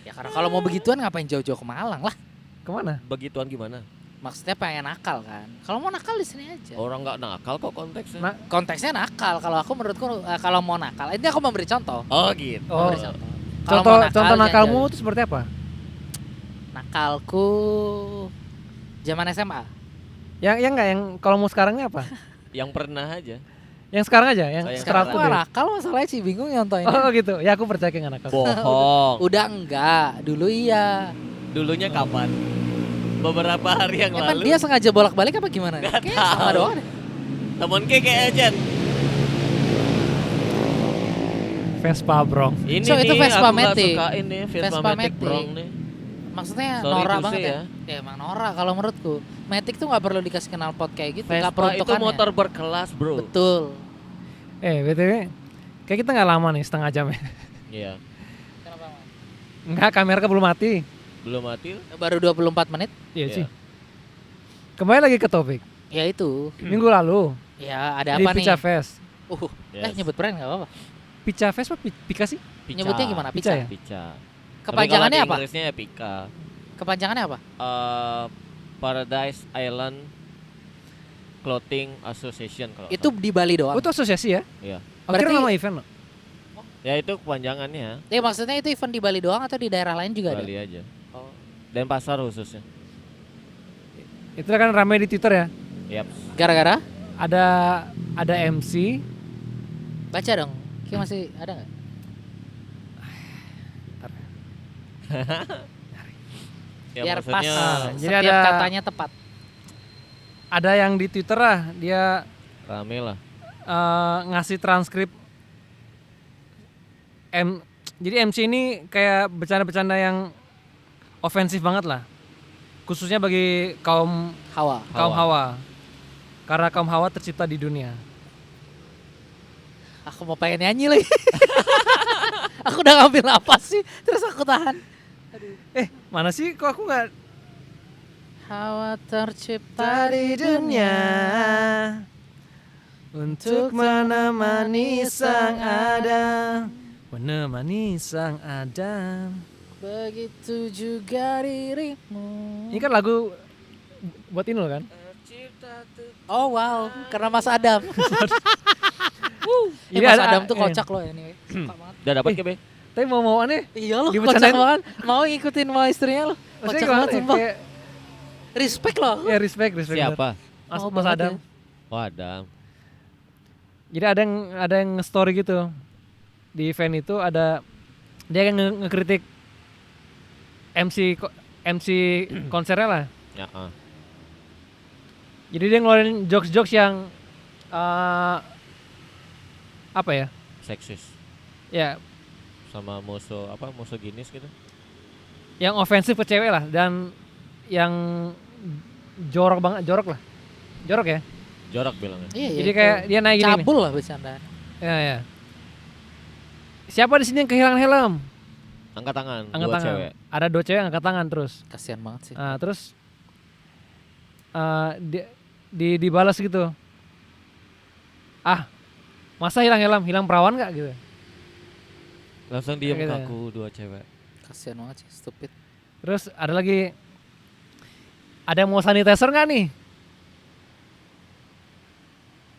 Ya karena kalau mau begituan ngapain jauh-jauh ke Malang lah. Kemana? Begituan gimana? Maksudnya pengen nakal kan. Kalau mau nakal di sini aja. Orang nggak nakal kok konteksnya. Nah, Konteksnya nakal. Kalau aku menurutku kalau mau nakal, ini aku memberi contoh. Oh gitu. Oh, Memberi contoh. Kalau mau nakal, contoh jangan nakalmu jauh. itu seperti apa? Nakalku zaman SMA. Yang enggak yang kalau mau sekarangnya apa? Yang pernah aja. Yang sekarang aja, yang Oh, yang Sekarang terakhir aku deh. nakal masalahnya sih bingung nyontohin. Oh gitu, ya aku percaya kayak nakal. Bohong. Udah enggak, dulu iya. Dulunya kapan? Beberapa hari yang Emang lalu. dia sengaja bolak-balik apa gimana? Nggak Kayaknya sama tahu. doang deh. Temen Ki kayak agent. Vespa Bro. Ini So, itu nih, Vespa aku nggak Matic. suka ini Vespa, Vespa Matic Matic. Brong nih. Maksudnya Sorry norak to banget say ya. Ya emang norak kalau menurutku. Matic tuh nggak perlu dikasih knalpot kayak gitu. Nggak Vespa itu peruntukannya. motor berkelas, bro. Betul. BTW, kayak kita nggak lama nih, setengah jam ya. Iya. Kenapa? Mas? Enggak, kamera belum mati. Belum mati. Baru 24 menit. Iya Iya. sih. Kembali lagi ke topik. Ya itu. Minggu lalu Ya ada di apa nih? Pica Fest. Yes. Nyebut brand nggak apa-apa. Pica Fest apa Pika sih? Pica. Nyebutnya gimana? Pica Pica. ya? Pica. Kepanjangannya Tapi kalau apa? di Inggrisnya ya Pika. Kepanjangannya apa? Paradise Island Clothing Association kalau Itu di Bali doang. Oh, itu asosiasi ya? Iya. Oh, kira Berarti- nama event loh. Ya itu kepanjangannya. Ya maksudnya itu event di Bali doang atau di daerah lain juga Bali ada? aja. Oh. Dan pasar khususnya. Itu kan ramai di Twitter ya. Yap. Gara-gara? Ada MC, Baca dong. Ki masih ada nggak? Ya Biar pas. maksudnya Jadi Setiap ada- katanya tepat. ada yang di Twitter lah, dia rame lah. ngasih transkrip jadi MC ini kayak bercanda-bercanda yang ofensif banget lah. Khususnya bagi kaum Hawa. Hawa. Karena kaum Hawa tercipta di dunia. Aku mau pengen nyanyi lagi. Aku udah ngambil napas sih, terus aku tahan. Mana sih kok aku nggak Hawa tercipta Dari dunia untuk menemani sang Adam, menemani sang Adam. begitu juga dirimu. Ini kan lagu buat ini loh kan? Oh wow, karena Mas Adam. Ini Mas ada- Adam tuh kocak loh ini. Suka banget. Udah dapat ke Be? Tapi mau aneh. Iya loh, Dibercandain. kocak banget. Mau ngikutin mau istrinya loh. Maksudnya Kocak gimana? banget sumpah. Kayak, Respect loh. ya respect. Siapa? Mas, Mau Mas banget Adam. ya. Oh Adam. Jadi ada yang story gitu di event itu, ada dia yang ngekritik MC konsernya lah. Ya, Jadi dia ngeluarin jokes yang apa ya? seksis Ya, sama musuh ginis gitu. yang ofensif ke cewek lah, dan yang jorok lah. Jorok ya. Jorok bilangnya. Iya, Jadi kayak dia naik gini nih. cabul lah bercandaan. Ya. Siapa di sini yang kehilangan helm? Angkat tangan, Angkat dua tangan. cewek. Ada 2 cewek yang angkat tangan terus. Kasihan banget sih. Terus dibalas gitu. Masa hilang helm? Hilang perawan nggak gitu? Langsung diem Gitu. kaku dua cewek. Kasihan banget sih, stupid. Terus ada lagi, ada yang mau sanitizer nggak nih?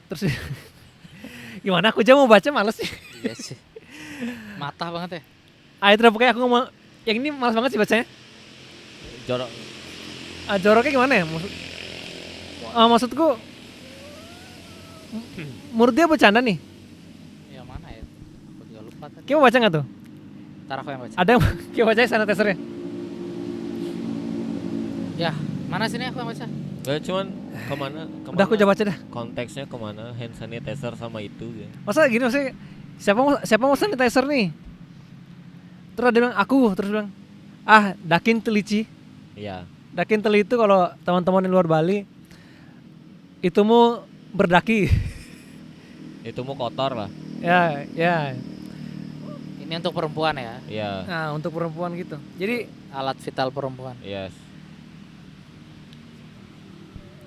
Terus gimana? Aku aja mau baca males sih. Iya sih. Matah banget ya. Itu udah pokoknya aku mau. Yang ini males banget sih bacanya. Jorok. Joroknya gimana ya? Maksudku, menurut dia bercanda nih. Yang mana ya? Aku juga lupa tadi. Kamu baca nggak tuh? Ntar aku yang baca. Ada yang kamu bacanya sanitizernya? Ya, mana sini aku yang baca? Cuman kemana? Udah aku coba baca dah. Konteksnya kemana? Hand sanitizer sama itu ya. Masa gini, maksudnya siapa mau sanitizer nih? Terus dia bilang aku, terus bilang Dakin Telici. Iya. Dakin Teli itu kalau teman-teman di luar Bali itu mau berdaki. Itu mau kotor lah. ya. Ini untuk perempuan ya. Iya. Nah, untuk perempuan gitu. Jadi Alat vital perempuan. Yes.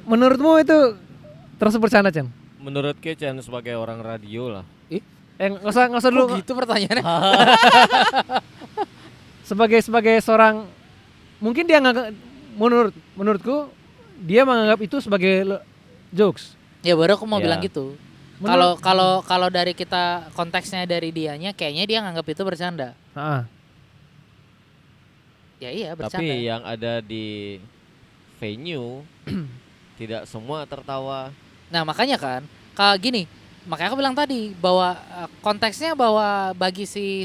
menurutmu itu terus bercanda, Chan? Menurut Kecen sebagai orang radio lah. Nggak usah dulu. Kok gitu pertanyaannya? Sebagai seorang, mungkin dia nggak, menurutku dia menganggap itu sebagai jokes. Ya baru aku mau Ya. bilang gitu. Menurut- Kalau dari kita konteksnya dari dianya, kayaknya dia nganggap itu bercanda. Ya iya bercanda. Tapi yang ada di venue tidak semua tertawa. Nah makanya kan, kayak gini, makanya aku bilang tadi bahwa konteksnya bahwa bagi si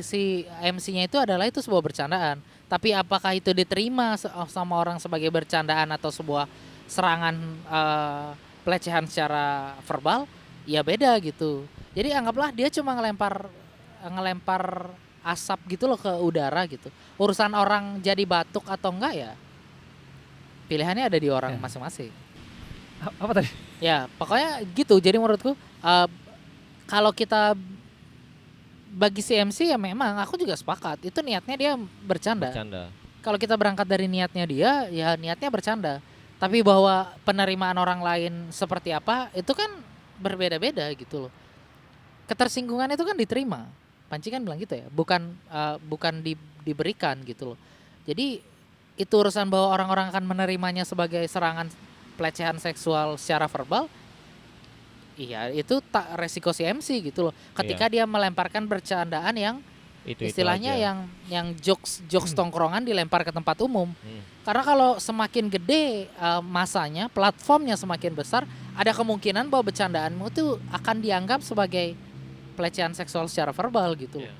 MC-nya itu adalah itu sebuah bercandaan. Tapi apakah itu diterima sama orang sebagai bercandaan atau sebuah serangan pelecehan secara verbal? Ya beda gitu. Jadi anggaplah dia cuma ngelempar asap gitu loh ke udara gitu. Urusan orang jadi batuk atau enggak ya pilihannya ada di orang Ya. masing-masing. Apa tadi? Ya pokoknya gitu. Jadi menurutku kalau kita bagi si MC ya memang aku juga sepakat itu niatnya dia bercanda. Kalau kita berangkat dari niatnya dia ya niatnya bercanda. Tapi bahwa penerimaan orang lain seperti apa itu kan berbeda-beda gitu loh. Ketersinggungan itu kan diterima. Panci kan bilang gitu ya, bukan diberikan gitu loh. Jadi itu urusan bahwa orang-orang akan menerimanya sebagai serangan pelecehan seksual secara verbal. Iya, itu tak resiko si MC gitu loh. Ketika dia melemparkan bercandaan yang Itu istilahnya aja. yang jokes tongkrongan dilempar ke tempat umum. Hmm. Karena kalau semakin gede masanya, platformnya semakin besar, ada kemungkinan bahwa bercandaanmu itu akan dianggap sebagai pelecehan seksual secara verbal gitu. Iya.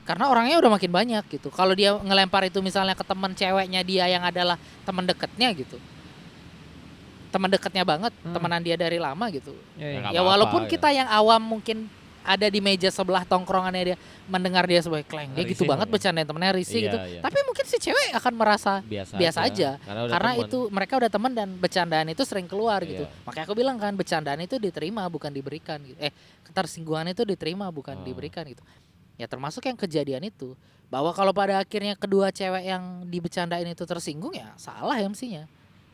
Karena orangnya udah makin banyak gitu. Kalau dia ngelempar itu misalnya ke teman ceweknya dia yang adalah teman dekatnya gitu. Teman dekatnya banget, temenan dia dari lama gitu. Ya, nggak Ya apa-apa, walaupun gitu. kita yang awam mungkin ada di meja sebelah tongkrongannya dia mendengar dia sebagai kleng, dia gitu Risih banget mungkin. bercandain temennya risih Iya, gitu. iya. Tapi mungkin si cewek akan merasa biasa aja. udah karena temen. itu mereka udah teman dan bercandaan itu sering keluar gitu. Iya. Makanya aku bilang kan bercandaan itu diterima bukan diberikan gitu. Ketersinggungan itu diterima bukan Oh. diberikan gitu. Ya termasuk yang kejadian itu. Bahwa kalau pada akhirnya kedua cewek yang dibecandain itu tersinggung ya salah MC-nya.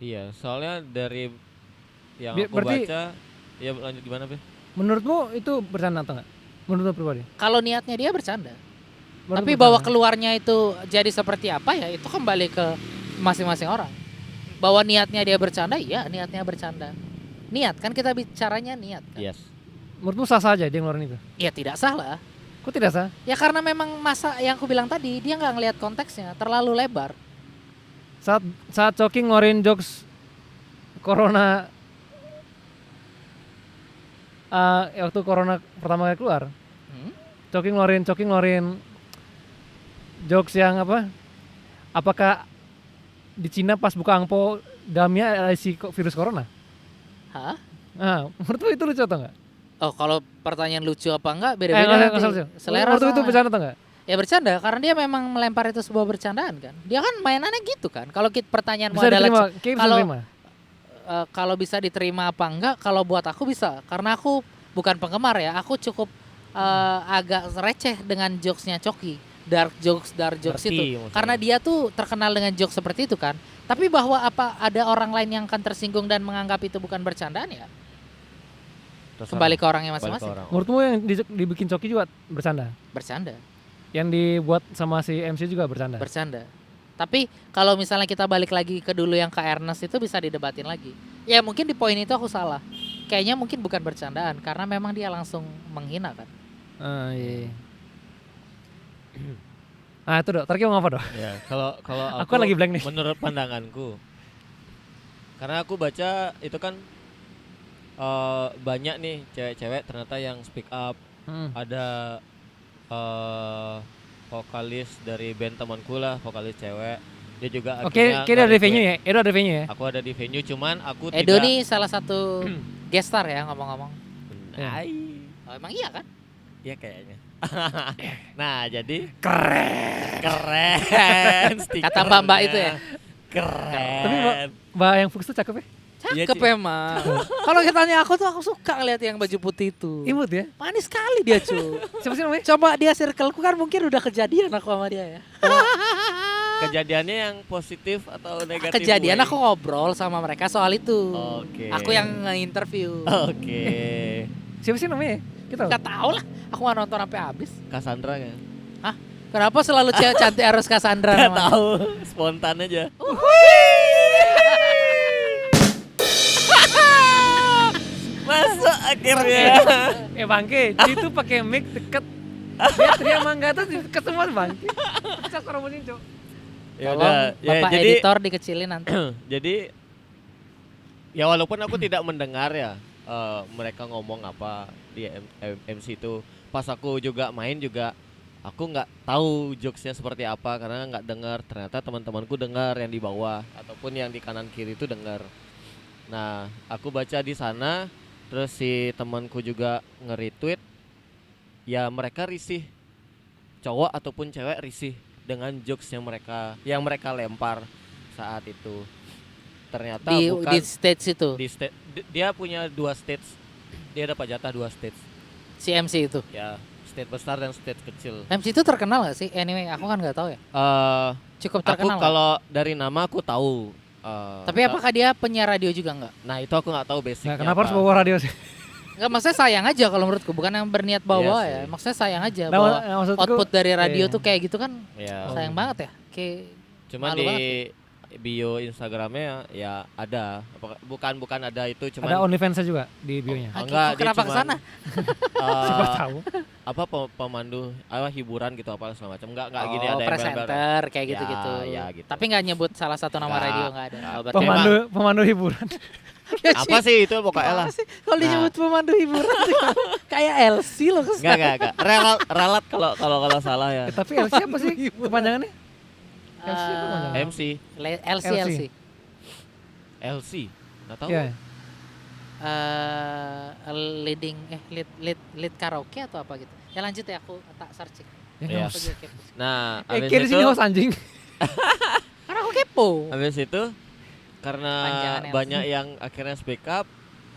Iya, soalnya dari yang aku Berarti baca, ya lanjut gimana, Be? menurutmu itu bercanda atau enggak? Menurut lu pribadi? Kalau niatnya dia bercanda. Menurut Tapi lu bahwa bercanda? keluarnya itu jadi seperti apa ya itu kembali ke masing-masing orang. Bahwa niatnya dia bercanda, iya niatnya bercanda. Niat kan kita bicaranya niat kan? Yes. Menurutmu sah saja dia ngeluarin itu? Ya tidak salah. Kok tidak sah? Ya karena memang masa yang aku bilang tadi dia nggak ngelihat konteksnya terlalu lebar. Saat Coki ngeluarin jokes corona waktu corona pertama kali keluar, Hmm? Coki ngeluarin jokes yang apa? Apakah di Cina pas buka angpo dalamnya ada isi virus corona? Hah? Nah, menurut lu itu lucu atau enggak? Oh kalau pertanyaan lucu apa enggak Nggak beda-beda usah nanti. lucu. Selera Menurut lu itu soalnya. bercanda atau enggak? Ya bercanda karena dia memang melempar itu sebuah bercandaan kan. Dia kan mainannya gitu kan. Kalau pertanyaanmu Bisa adalah diterima, kayak bisa kalau- diterima. kalau bisa diterima apa enggak, kalau buat aku bisa karena aku bukan penggemar ya, aku cukup agak receh dengan jokesnya Coki, dark jokes Ngerti itu maksudnya. karena dia tuh terkenal dengan jokes seperti itu kan. Tapi bahwa apa ada orang lain yang akan tersinggung dan menganggap itu bukan bercandaan ya Terserah. kembali ke orangnya Balik ke masing-masing. orang. Menurutmu yang dibikin Coki juga bercanda? Bercanda, Yang dibuat sama si MC juga bercanda? bercanda. Tapi kalau misalnya kita balik lagi ke dulu yang ke Ernest itu bisa didebatin lagi. Ya mungkin di poin itu aku salah. Kayaknya mungkin bukan bercandaan karena memang dia langsung menghina kan. Iya. Nah itu dok, terakhir mau apa dok? Ya, kalau Aku kan lagi blank nih. menurut pandanganku. Karena aku baca itu kan banyak nih cewek-cewek ternyata yang speak up. Ada vokalis dari band temanku lah, vokalis cewek. Dia juga Oke, akhirnya ada di nge-retweet. venue ya? Edo ada di venue ya? Aku ada di venue, cuman aku Edo tidak. nih salah satu guest star ya ngomong-ngomong. Ai, Oh, emang iya kan? ya kayaknya. Nah, jadi Keren. keren Kata mbak-mbak itu ya? Keren. Tapi Mbak yang Fuchs tuh cakep ya? Iya, Cakep Ci. emang. Kalau kitanya aku tuh aku suka ngeliat yang baju putih itu. Imut ya? Manis sekali dia cu. Siapa sih namanya? Coba dia circleku kan mungkin udah kejadian aku sama dia ya. Kejadiannya yang positif atau negatif? Kejadian way? aku ngobrol sama mereka soal itu. Oke. Aku yang nge-interview. Oke. Siapa sih namanya? Kita tahu. Gak tau lah. Aku gak nonton sampai habis. Cassandra kan? Kenapa selalu cewek cantik harus Cassandra Gak namanya? tahu, spontan aja. Masuk akhirnya. Bangke, dia tuh pakai mic deket. Dia teriak mangga tuh deket semua tuh, Bangke. Bisa koromosin cok. Ya Tolong udah, ya Bapak jadi editor dikecilin nanti. jadi ya walaupun aku tidak mendengar ya mereka ngomong apa di MC itu, pas aku juga main juga aku nggak tahu jokesnya seperti apa karena nggak dengar. Ternyata teman-temanku dengar yang di bawah ataupun yang di kanan kiri itu dengar. Nah, aku baca di sana, terus si temanku juga nge-retweet. Ya mereka risih, cowok ataupun cewek risih dengan jokes yang mereka lempar saat itu. Ternyata bukan Di stage itu, dia punya 2 stage. Dia dapat jatah 2 stage. si MC itu. Ya, stage besar dan stage kecil. MC itu terkenal gak sih? Anyway, aku kan nggak tahu ya. Cukup Aku terkenal. nggak? kalau dari nama aku tahu. Tapi apakah dia penyiar radio juga nggak? Nah, itu aku nggak tahu basicnya. Nah, kenapa harus apa. bawa radio sih? Nggak, maksudnya sayang aja kalau menurutku, bukan yang berniat bawa Iya ya. sih. Maksudnya sayang aja Nah, bahwa maksudku, output dari radio iya. tuh kayak gitu kan Ya. sayang banget ya. Kayak Cuman malu di banget bio Instagramnya ya ada. Bukan ada itu, ada cuman OnlyFans juga di bio-nya. Ah, enggak, kok dia kenapa cuman, kesana? Siapa tahu. apa pemandu hiburan gitu apa segala macam. Enggak gini ada embel-embel. presenter kayak Ya, gitu-gitu. ya gitu. Tapi nggak nyebut salah satu nama Nggak, radio nggak ada. nggak. Oh, berarti Pemandu hiburan. Apa sih itu pokoknya lah. Apa sih? Kalau Nah. disebut pemandu hiburan tuh kayak LC loh kesana. Enggak. Ralat kalau salah ya. Tapi LC apa sih kepanjangannya? LC apa kepanjangannya? MC, LC. LC. Enggak tahu. Iya. Lead karaoke atau apa gitu. Ya lanjut ya, aku tak searching. Iya. Aku juga kepo. Nah, Kayak di sini host anjing. Karena aku kepo. habis itu karena Panjangan LC. banyak yang akhirnya speak up,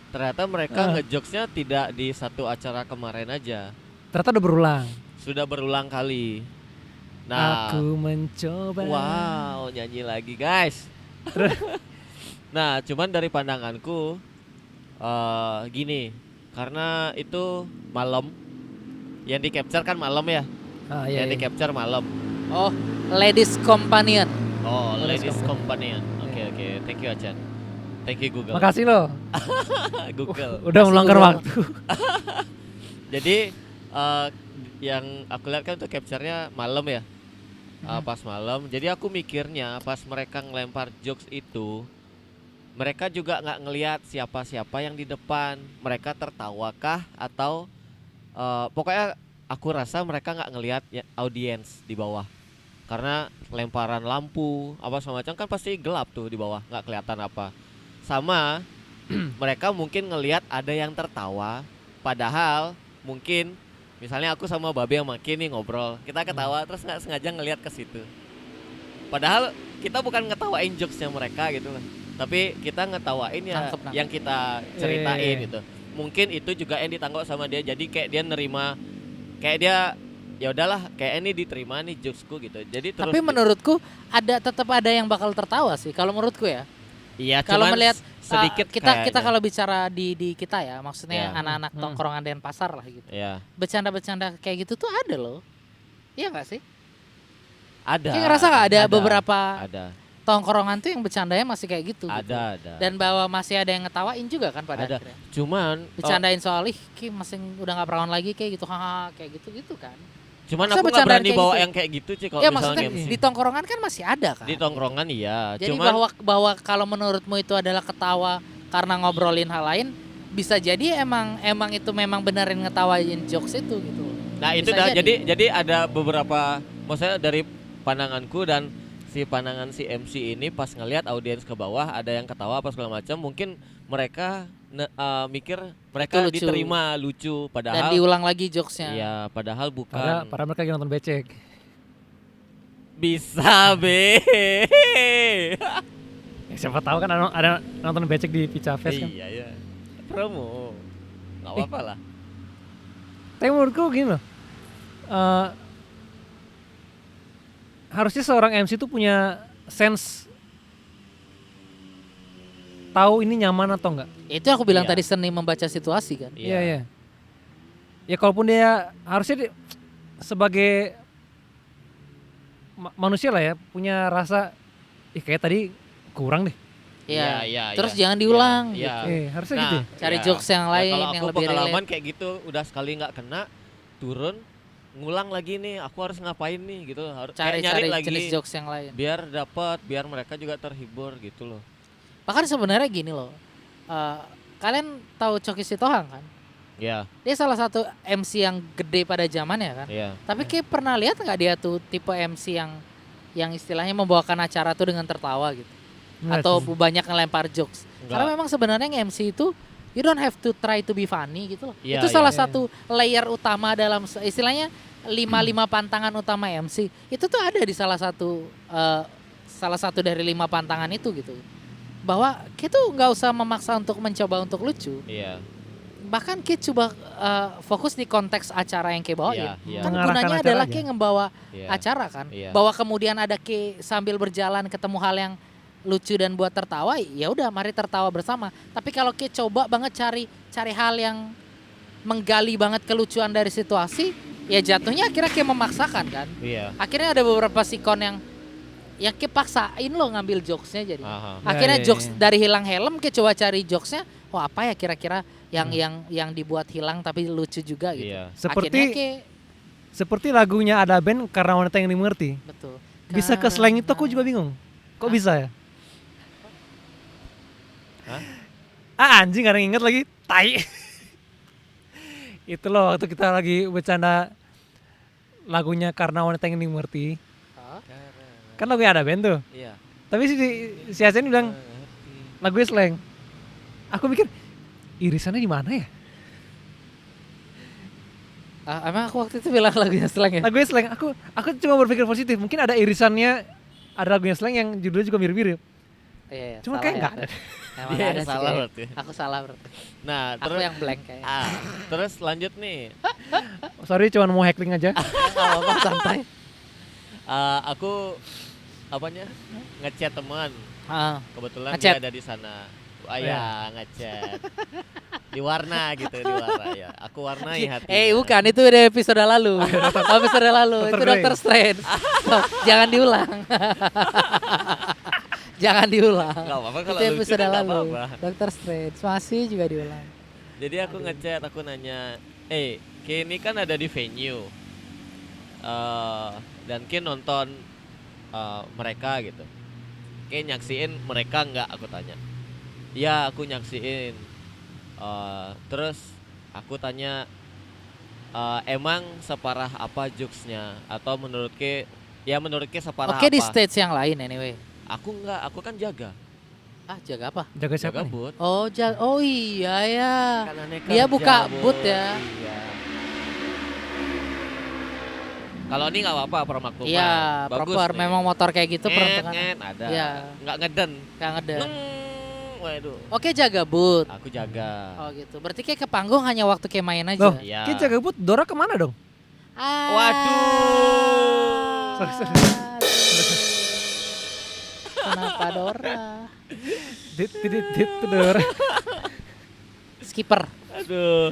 ternyata mereka Ah. ngejokesnya tidak di satu acara kemarin aja. Ternyata udah berulang. Sudah berulang kali. Nah, Aku mencoba. wow, nyanyi lagi guys. Nah, cuman dari pandanganku gini, karena itu malam, yang di capture kan malam ya, Ah yang iya. di capture malam. Oh, Ladies Companion. Oh, Ladies ladies companion. Oke, thank you Achan. Thank you Google. Makasih loh. Google. Udah Makasih, meluangkan Google. waktu. Jadi yang aku lihat kan tuh capture-nya malam ya. Pas malam. Jadi aku mikirnya pas mereka ngelempar jokes itu, mereka juga nggak ngelihat siapa-siapa yang di depan. Mereka tertawakah atau pokoknya aku rasa mereka nggak ngelihat ya, audiens di bawah. Karena lemparan lampu apa semacam kan pasti gelap tuh di bawah, nggak kelihatan apa. Sama mereka mungkin ngelihat ada yang tertawa, padahal mungkin misalnya aku sama Babe yang makin nih ngobrol, kita ketawa terus nggak sengaja ngelihat ke situ. Padahal kita bukan ngetawain jokesnya mereka gitu lah, tapi kita ngetawain ya Nangkep. yang kita ceritain Iya. gitu. Mungkin itu juga yang ditangkap sama dia, jadi kayak dia nerima, kayak dia ya udahlah kayak ini diterima nih jokesku gitu. Jadi terus Tapi menurutku tetap ada yang bakal tertawa sih kalau menurutku ya. iya Kalau cuman melihat sedikit kita kayaknya. kalau bicara di kita ya, maksudnya Ya. anak-anak tongkrongan Denpasar lah gitu. Ya Bercanda-bercanda kayak gitu tuh ada loh. Iya nggak sih? ada. Kayak ngerasa nggak ada beberapa ada tongkrongan tuh yang bercandanya masih kayak gitu. Gitu. ada. Dan bahwa masih ada yang ngetawain juga kan pada Ada. akhirnya. Cuman Bercandain soal Ki masih udah nggak perawan lagi kayak gitu, haha kayak gitu kan. cuman Masa aku nggak bercandaan berani kayak bawa gitu? yang kayak gitu sih kalau Ya misalnya maksudnya MC. di tongkrongan kan masih ada kan. Di tongkrongan iya. Jadi Cuman bahwa kalau menurutmu itu adalah ketawa karena ngobrolin hal lain, bisa jadi emang itu memang benerin ngetawain jokes itu gitu. nah itu Bisa dah jadi. jadi ada beberapa, maksudnya dari pandanganku dan pandangan si MC ini pas ngelihat audiens ke bawah ada yang ketawa apa segala macam, mungkin mereka mikir mereka Itu lucu. diterima lucu, Dan padahal diulang lagi jokesnya. iya padahal bukan. Padahal mereka lagi nonton becek. Bisa be. Ya, siapa tahu kan ada nonton becek di Pizza Fest kan. Iya promo nggak apa-apa lah. Tapi menurutku gini loh. Harusnya seorang MC itu punya sense tahu ini nyaman atau enggak. Itu aku bilang Iya. tadi seni membaca situasi kan. Iya. Ya kalaupun dia harusnya sebagai manusia lah ya punya rasa kayak tadi kurang deh. Iya. Terus jangan diulang. Iya. Harusnya Nah, gitu. Cari ya. jokes yang lain Kalau yang aku lebih pengalaman relate. kayak gitu udah sekali nggak kena turun ngulang lagi nih, aku harus ngapain nih gitu, harus Cari nyari lagi jenis jokes yang lain. biar dapat, biar mereka juga terhibur gitu loh. Bahkan sebenarnya gini loh. Kalian tahu Coki Sitohang kan? Iya, Dia salah satu MC yang gede pada zamannya kan. iya. Tapi kayak pernah lihat nggak dia tuh tipe MC yang istilahnya membawakan acara tuh dengan tertawa gitu, Enggak atau sih. banyak ngelempar jokes. Enggak. Karena memang sebenarnya MC itu you don't have to try to be funny gitu loh. Iya, Itu iya. salah Iya. satu layer utama dalam istilahnya 5 pantangan utama MC. Itu tuh ada di salah satu dari 5 pantangan itu gitu. Bahwa kita tuh nggak usah memaksa untuk mencoba untuk lucu. Iya. Bahkan kita coba fokus di konteks acara yang kayak bawain. Iya. Kan Mengarahkan gunanya acara adalah aja. kayak ngebawa Iya. acara kan. Iya. Bahwa kemudian ada sambil berjalan ketemu hal yang lucu dan buat tertawa, ya udah mari tertawa bersama. Tapi kalau kita coba banget cari hal yang menggali banget kelucuan dari situasi, ya jatuhnya akhirnya kayak memaksakan kan. Iya. Akhirnya ada beberapa sikon yang kayak paksain lo ngambil jokesnya jadi. Aha. Akhirnya Ya, jokes ya. dari hilang helm kayak coba cari jokesnya, wah apa ya kira-kira yang dibuat hilang tapi lucu juga gitu. Iya. Akhirnya kayak Seperti lagunya ada band Karena Wanita Yang Dimengerti. betul. Bisa ke slang itu aku juga bingung. Kok bisa ya? Hah? Anjing gak ada yang inget lagi. Tai. Itu loh waktu kita lagi bercanda lagunya Karena Wanita Yang Dimengerti. Hah? Kan lagunya ada band tuh. Iya. Tapi si Asen bilang lagunya slang. Aku mikir irisannya di mana ya? Emang aku waktu itu bilang lagunya slang ya? Lagunya slang. Aku cuma berpikir positif. Mungkin ada irisannya, ada lagunya slang yang judulnya juga mirip-mirip. Iya, Cuma salah kayak ya. nggak ada. Emang Dia ada sih salah kayak. berarti. Aku salah berarti. Nah, Aku terus yang blank kayak. terus lanjut nih. Sorry, cuma mau heckling aja. Apa santai. Aku apanya? Ngechat teman. Ah, Kebetulan Ngechat. dia ada di sana. Oh, Ah ya, ngechat. Di warna gitu, di warna ya. Aku warnai hatinya. bukan, itu udah episode lalu. Episode lalu itu Dr. Dre. Dr. Strange. Stop, jangan diulang. Jangan diulang. Nggak apa-apa kalau Itu lucu episode kan nggak lalu. apa-apa. Dr. Strange masih juga diulang. Jadi aku ngechat, aku nanya, Ki ini kan ada di venue. Dan Ki nonton mereka gitu. Ki nyaksiin mereka nggak? Aku tanya. Iya, aku nyaksiin. Terus aku tanya, emang separah apa jokesnya? Atau menurut Ki, ya menurut Ki separah Oke, apa? di stage yang lain anyway. Aku nggak, aku kan jaga. Ah, jaga apa? Jaga siapa Jaga nih? booth. Oh iya ya. Kan aneh Dia kerja, buka Bos. booth ya. Iya. Kalau ini nggak apa-apa permakluman. Iya, Bagus proper. nih. Memang motor kayak gitu peruntungan. Ada. Iya. Nggak ngeden. Yang ada. Waduh. Oke, jaga booth. Aku jaga. Oh gitu. Berarti kayak ke panggung hanya waktu kayak main aja. Loh, Iya. Ki jaga but Dora kemana dong? Ah. Waduh. Sorry. Kenapa Dora? Dit Dora. Skipper. Aduh.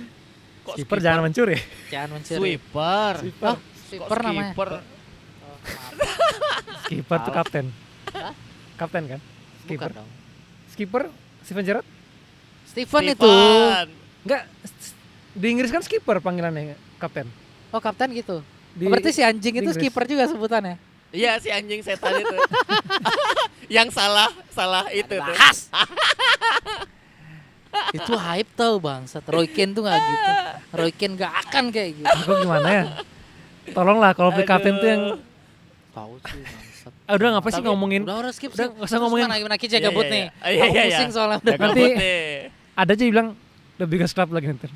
Kok Skipper jangan mencuri. Jangan mencuri. Sweeper. Oh, Kok skipper namanya. skipper? Oh, maaf. Skipper tuh Salah. kapten. Hah? Kapten kan? Bukan Skipper. dong. Skipper Steven Gerrard? Steven itu. Steven. Enggak, di Inggris kan skipper panggilannya kapten. Oh, kapten gitu. Di, Berarti si anjing di itu Inggris. skipper juga sebutannya. Iya, si anjing setan itu. Yang salah itu tuh. Bahas. Itu hype tau bangsat. Roy Keane tuh gak gitu. Roy Keane gak akan kayak gitu. Aku gimana ya? Tolonglah kalau beli kapten tuh yang Tahu sih bangsat. udah ngapa sih Tapi ngomongin Udah skip. Udah, nggak usah ngomongin. Gimana kita jaga boot nih. Iya, Aku iya. pusing soalnya udah. Jaga Nanti- boot nih. ada aja bilang The Biggest Club lagi nanti.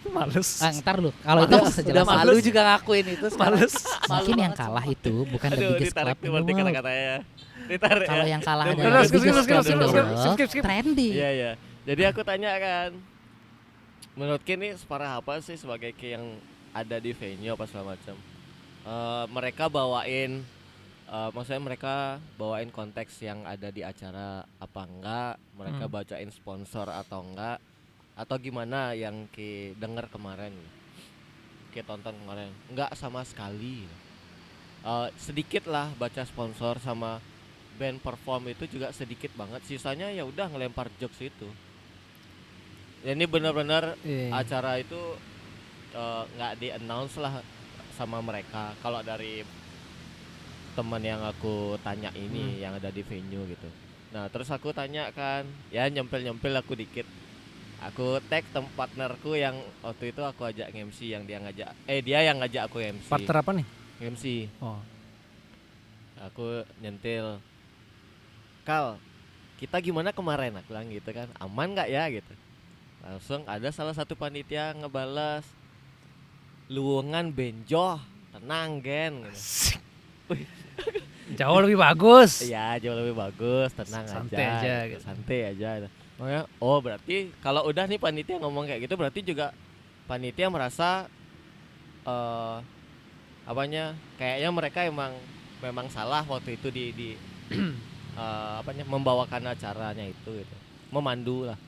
Males. Ah, ntar lu. Kalau itu Males, bisa udah jelas males. malu juga ngakuin itu sekarang. Males. Malu Mungkin yang banget kalah sumpah. itu bukan the Aduh, biggest ditarik club tuh in the berarti world. kata-katanya. Ditarik Kalau ya. yang kalah Udah, adalah udah, the skip, biggest skip, club skip, in the skip, world. skip, skip. Trendy. Iya, iya. Jadi aku tanya kan, menurut Ki ini separah apa sih sebagai Ki yang ada di venue apa segala macam? Mereka bawain, maksudnya mereka bawain konteks yang ada di acara apa enggak? Mereka bacain sponsor atau enggak? Atau gimana yang Ki denger kemarin? Ki tonton kemarin? Enggak sama sekali. Sedikit lah baca sponsor sama band perform itu juga sedikit banget. Sisanya ya udah ngelempar jokes itu. Ya, ini benar-benar Iya. acara itu nggak di-announce lah sama mereka. Kalau dari teman yang aku tanya ini yang ada di venue gitu. Nah terus aku tanya kan, ya nyempil aku dikit. Aku tag partnerku yang waktu itu aku ajak MC yang dia yang ngajak aku MC. Partner apa nih? MC. Oh. Aku nyentil, Kal, kita gimana kemarin? Aku bilang gitu kan, aman nggak ya gitu. Langsung ada salah satu panitia ngebalas, luwengan benjoh, tenang gen gitu. Jauh lebih bagus. Iya jauh lebih bagus, tenang Santai aja, aja gitu, gitu. santai aja. Makanya, oh berarti kalau udah nih panitia ngomong kayak gitu, berarti juga panitia merasa kayaknya mereka memang salah waktu itu di membawakan acaranya itu gitu, memandu lah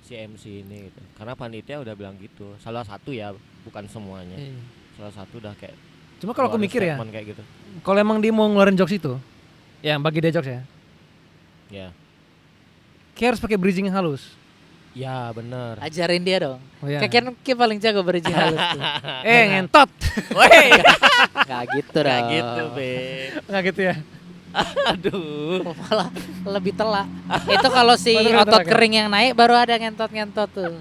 si MC ini gitu. Karena panitia udah bilang gitu, salah satu ya, bukan semuanya, Iya. salah satu udah kayak. Cuma kalau aku keluarin mikir ya, statement kayak gitu. kalau emang dia mau ngeluarin jokes itu, yang bagi dia jokes ya, Ya, kayak harus pakai bridging yang halus. ya benar. Ajarin dia dong. Oh, iya. Kayaknya Ki paling jago bridging halus tuh. Ngentot. Woi, Gak gitu dong. kayak gitu be. Nggak gitu ya. Aduh. Malah lebih telak. Itu kalau si Baru otot telak ya? kering yang naik baru ada ngentot-ngentot tuh.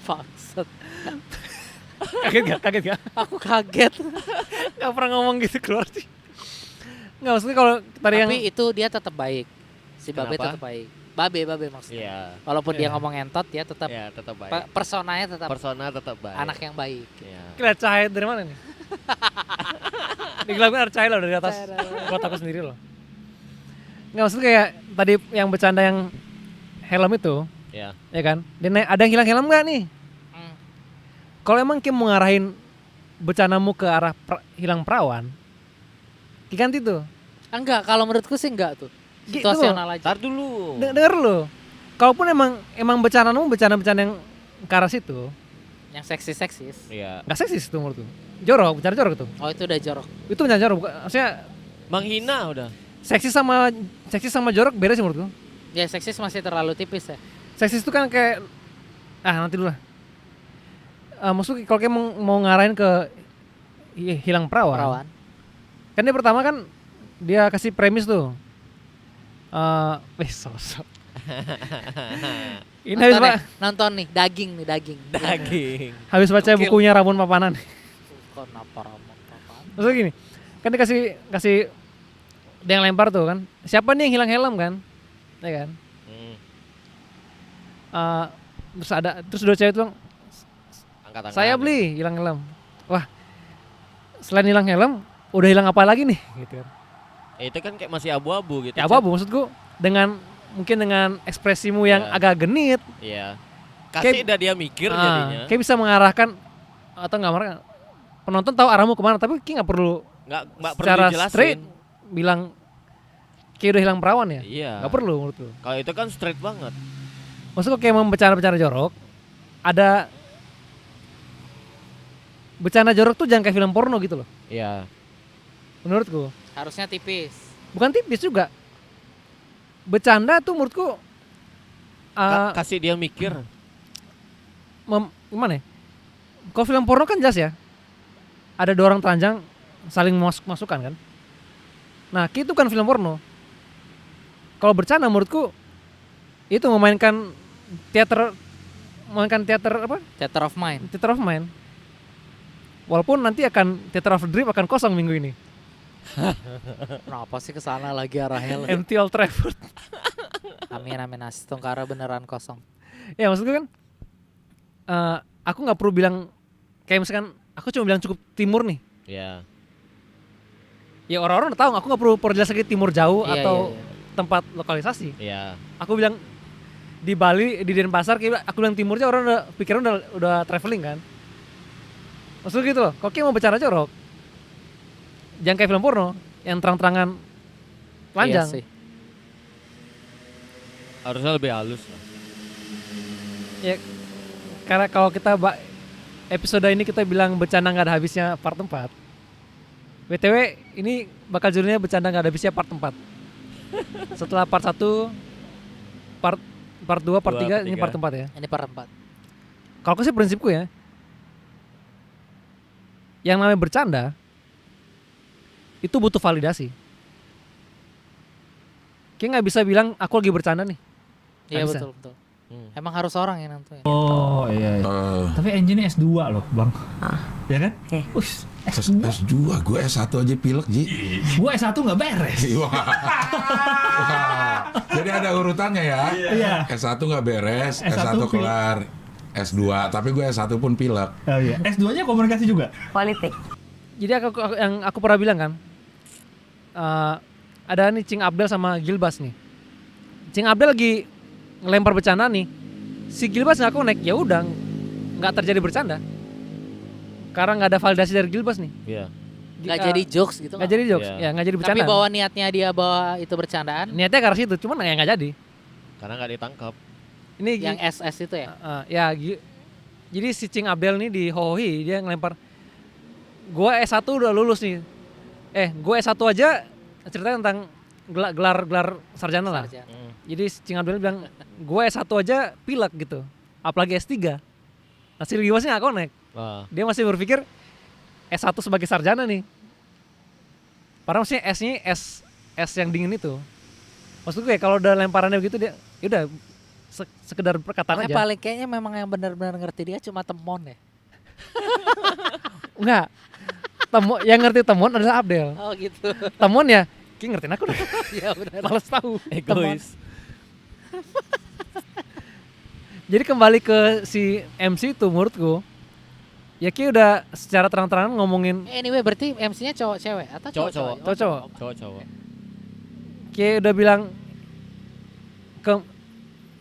Maksud. Kaget gak? Aku kaget. Gak pernah ngomong gitu keluar sih. Nggak, maksudnya kalau tadi yang Tapi itu dia tetap baik. Si Babe Kenapa? tetap baik. Babe maksudnya. Iya. Walaupun dia Iya. ngomong ngentot dia tetap Ya, tetap baik. personanya tetap Persona tetap baik. anak yang baik. Ya. lihat cahaya dari mana nih? Di gelapnya ada cahaya loh dari atas kotaku sendiri loh. Nggak, maksudnya kayak tadi yang bercanda yang helm itu, Ya. ya kan? Dan ada yang hilang helm nggak nih? Hmm. Kalau emang Kim mau ngarahin bercandamu ke arah hilang perawan, ganti tuh. Enggak, kalau menurutku sih enggak tuh. Gitu. Situasional aja. Tar dulu. Denger lo. Kalaupun emang bercandamu bercanda-bercanda yang ke arah situ, Yang seksis-seksis. Iya. nggak seksis tuh menurutku. Jorok, bercanda jorok tuh. Oh, itu udah jorok. Itu bercanda jorok, maksudnya Menghina udah. seksis sama jorok beda sih menurutku. Ya seksis masih terlalu tipis ya. Seksis itu kan kayak nanti dulu lah. Maksudnya kalau kayak mau ngarahin ke hilang perawan. Perawan. Kan dia pertama kan dia kasih premis tuh. Sosok. Ini Nonton nih, daging. Daging. habis baca Gokil. bukunya Ramon Papanan. Kenapa? Maksudnya gini, kan dia kasih dia yang lempar tuh kan. Siapa nih yang hilang helm kan? Ya kan? Terus dua cewek tuh bilang, Angkat tangan. saya beli hilang helm. Wah, selain hilang helm, udah hilang apa lagi nih? Gitu kan. Itu kan kayak masih abu-abu gitu. Ya apa maksudku mungkin dengan ekspresimu yang Ya. agak genit, Iya. Kasih Kayak- dah dia mikir jadinya. kayak bisa mengarahkan atau nggak marah. Penonton tahu arahmu kemana, tapi kayak nggak perlu Nggak perlu secara dijelasin. straight bilang kayak udah hilang perawan ya. Iya. Nggak perlu menurutku. Kalau itu kan straight banget. Maksudku kayak bercanda jorok, ada bercanda jorok tuh jangan kayak film porno gitu loh. Iya. Menurutku. Harusnya tipis. Bukan tipis juga. Bercanda tuh menurutku Kasih dia mikir. gimana ya? Kalau film porno kan jelas ya. Ada dua orang telanjang saling masukan kan. Nah, itu kan film porno. Kalau bercanda menurutku itu memainkan teater apa? Theater of mind. Theater of mind. Walaupun nanti Theater of the Dream akan kosong minggu ini. Kenapa sih kesana lagi arahnya? Empty Old Trafford. Amin. Tungkara beneran kosong. Ya maksudku kan aku nggak perlu bilang kayak misalkan aku cuma bilang cukup timur nih. Iya. Ya orang-orang udah tahu, aku nggak perlu perjelas lagi timur jauh Iya, atau iya. tempat lokalisasi. Iya. Aku bilang di Bali, di Denpasar, kayak aku bilang timurnya orang udah pikiran udah traveling kan. Maksudnya gitu loh. Kok kayak mau bicara jorok, jangan kayak film porno yang terang-terangan telanjang. Iya sih. Harusnya lebih halus lah. Ya, karena kalau kita episode ini kita bilang bercanda nggak ada habisnya part 4. BTW ini bakal judulnya bercanda nggak ada habisnya part 4. Setelah part 1, part 2, part 3, ini part 4 ya. Ini part 4. Kalau aku sih prinsipku ya, yang namanya bercanda itu butuh validasi. Kayak nggak bisa bilang aku lagi bercanda nih. Iya bisa. betul. Emang harus orang yang nentuin. Oh iya. Tapi engine S2 loh bang. Ya kan? Oke. Ush, S2. S2, gue S1 aja pilek, Ji. Gue S1 gak beres. Wah. Jadi ada urutannya ya. Iya. S1 nggak beres, S1 S1 kelar, S2, tapi gue S1 pun pilek. Oh iya. S2 nya komunikasi juga. Politik. Jadi yang aku pernah bilang kan, ada nih Cing Abdel sama Gilbas nih. Cing Abdel lagi ngelempar bercanda nih, si Gilbas nggak connect, ya udah nggak terjadi bercanda. Karena nggak ada validasi dari Gilbas nih. Iya. Nggak jadi jokes gitu. Nggak jadi jokes, Iya. ya nggak jadi bercanda. Tapi bahwa niatnya dia bawa itu bercandaan. Niatnya ke arah situ, cuman ya nggak jadi. Karena nggak ditangkap. Ini Yang SS itu ya. jadi si Cing Abdel nih di Hohi dia ngelempar, gua S1 udah lulus nih, gua S1 aja ceritanya tentang gelar sarjana lah. Sarjana. Jadi si Cing Abdel bilang, gua S1 aja pilek gitu, apalagi S3. Nah si Gilbasnya nggak connect, Wah. dia masih berpikir S1 sebagai sarjana nih. Padahal maksudnya S-nya S yang dingin itu. Maksud gue kalau udah lemparannya begitu dia, yaudah sekedar perkataan Makanya aja. paling kayaknya memang yang benar-benar ngerti dia cuma temon ya. Enggak. Yang ngerti temon adalah Abdel. Oh gitu. Temon ya, kayak ngertiin aku dah. Iya benar. Males tahu. Temon. Egois. Jadi kembali ke si MC itu menurutku, ya kayak udah secara terang-terangan ngomongin, Anyway berarti MC-nya cowok cewek atau Cowok-cowok. cowok? Cowok. Cowok-cowok. kayak udah bilang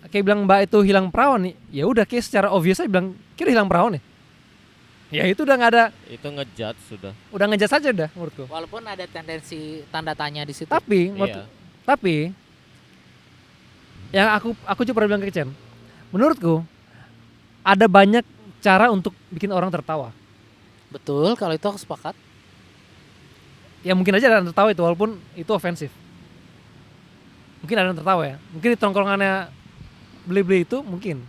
kayak bilang Mbak itu hilang perawan nih. Ya udah kayak secara obvious aja bilang, kira hilang perawan ya. Ya itu udah nggak ada, Itu ngejudge sudah. udah ngejudge aja udah menurutku. Walaupun ada tendensi tanda tanya di situ. Tapi Iya. tapi yang aku juga pernah bilang ke Chen, menurutku ada banyak cara untuk bikin orang tertawa. Betul, kalau itu aku sepakat. Ya mungkin aja ada yang tertawa itu walaupun itu ofensif. Mungkin ada yang tertawa ya. Mungkin di tongkrongannya beli-beli itu mungkin.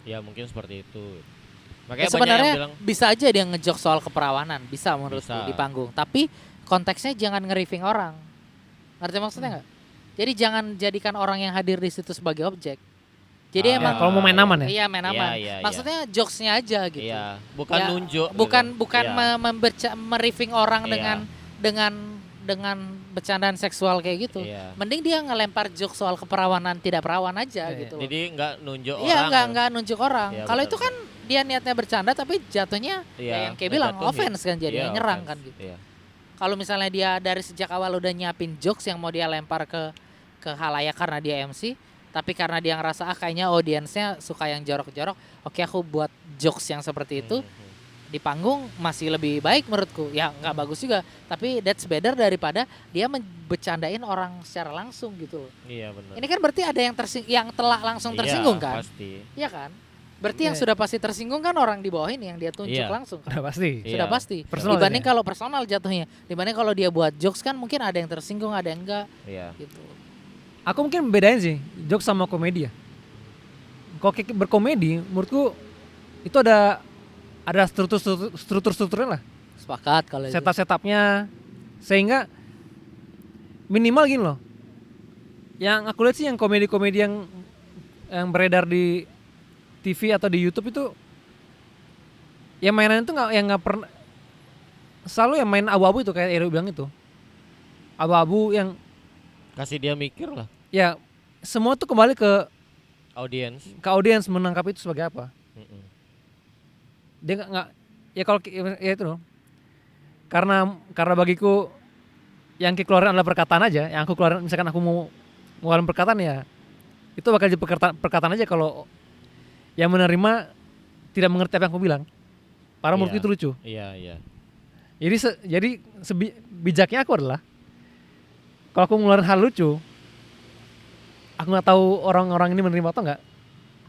Ya mungkin seperti itu. Ya, Makanya banyak sebenarnya yang bilang bisa aja dia ngejok soal keperawanan, bisa menurutku Bisa. di panggung. Tapi konteksnya jangan nge-riffing orang. Ngerti maksudnya nggak? Jadi jangan jadikan orang yang hadir di situ sebagai objek. Jadi Ah, emang Ya, kalau mau main aman ya. iya main Iya, aman. iya, iya. Maksudnya jokesnya aja gitu. iya, bukan Ya, nunjuk. Bukan gitu. bukan Iya. meriffing orang Iya. dengan bercandaan seksual kayak gitu. Iya. Mending dia ngelempar joke soal keperawanan tidak perawan aja Iya, gitu. loh. Jadi nggak nunjuk Iya orang. nggak nunjuk orang. Iya, Kalau benar, itu kan dia niatnya bercanda tapi jatuhnya Iya, ya yang kayak bilang jatuhnya. offense kan jadi Iya, nyerang offense. kan gitu. Iya. Kalau misalnya dia dari sejak awal udah nyiapin jokes yang mau dia lempar ke halayak karena dia MC, tapi karena dia ngerasa kayaknya audiensnya suka yang jorok-jorok, oke aku buat jokes yang seperti itu di panggung masih lebih baik menurutku. Ya nggak bagus juga, tapi that's better daripada dia bercandain orang secara langsung gitu loh. Iya benar. Ini kan berarti ada yang telah langsung tersinggung Iya, kan? Pasti. Iya kan? Berarti yang Iya. sudah pasti tersinggung kan orang di bawah ini yang dia tunjuk Iya. langsung kan? Udah pasti. Sudah Iya. pasti. Personal Dibanding ya? kalau personal jatuhnya. Dibanding kalau dia buat jokes kan mungkin ada yang tersinggung, ada yang enggak Iya. gitu. Aku mungkin bedain sih jokes sama komedi ya. Kalau kayak berkomedi, menurutku itu ada struktur-strukturnya lah, Sepakat kalau itu. setup-setupnya, sehingga minimal gini loh. Yang aku lihat sih yang komedi-komedi yang beredar di TV atau di YouTube itu, yang mainan itu nggak pernah, selalu yang main abu-abu itu kayak Ero bilang itu, abu-abu yang Kasih dia mikir lah. ya semua tuh kembali ke Audiens. audiens menangkap itu sebagai apa. Mm-mm. Dia nggak ya kalau ya itu loh, karena bagiku yang keluaran adalah perkataan aja. Yang aku keluarin, misalkan aku mau ngeluarin perkataan ya itu bakal jadi perkataan aja. Kalau yang menerima tidak mengerti apa yang aku bilang, para menurut Iya. itu lucu. Iya, iya. Jadi bijaknya aku adalah kalau aku ngeluarin hal lucu, aku nggak tahu orang-orang ini menerima atau enggak,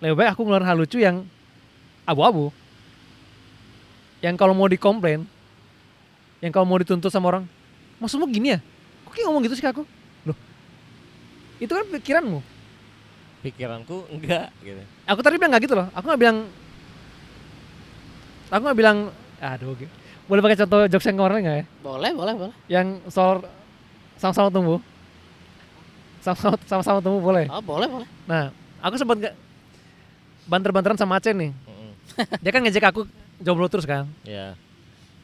lebih baik aku ngeluarin hal lucu yang abu-abu, yang kalau mau dikomplain, yang kalau mau dituntut sama orang, maksudmu gini ya? Kok kayak ngomong gitu sih ke aku? Loh, itu kan pikiranmu. Pikiranku enggak gitu. Aku tadi bilang nggak gitu loh. Aku nggak bilang, aduh, boleh pakai contoh jokes yang kemarin nggak ya? Boleh. Yang soal sama-sama tumbuh, sama-sama tumbuh boleh. Oh, boleh. Nah, aku sempat nggak banter-banteran sama Aceh nih. Mm-mm. Dia kan ngejek aku jomblo terus kan. Iya.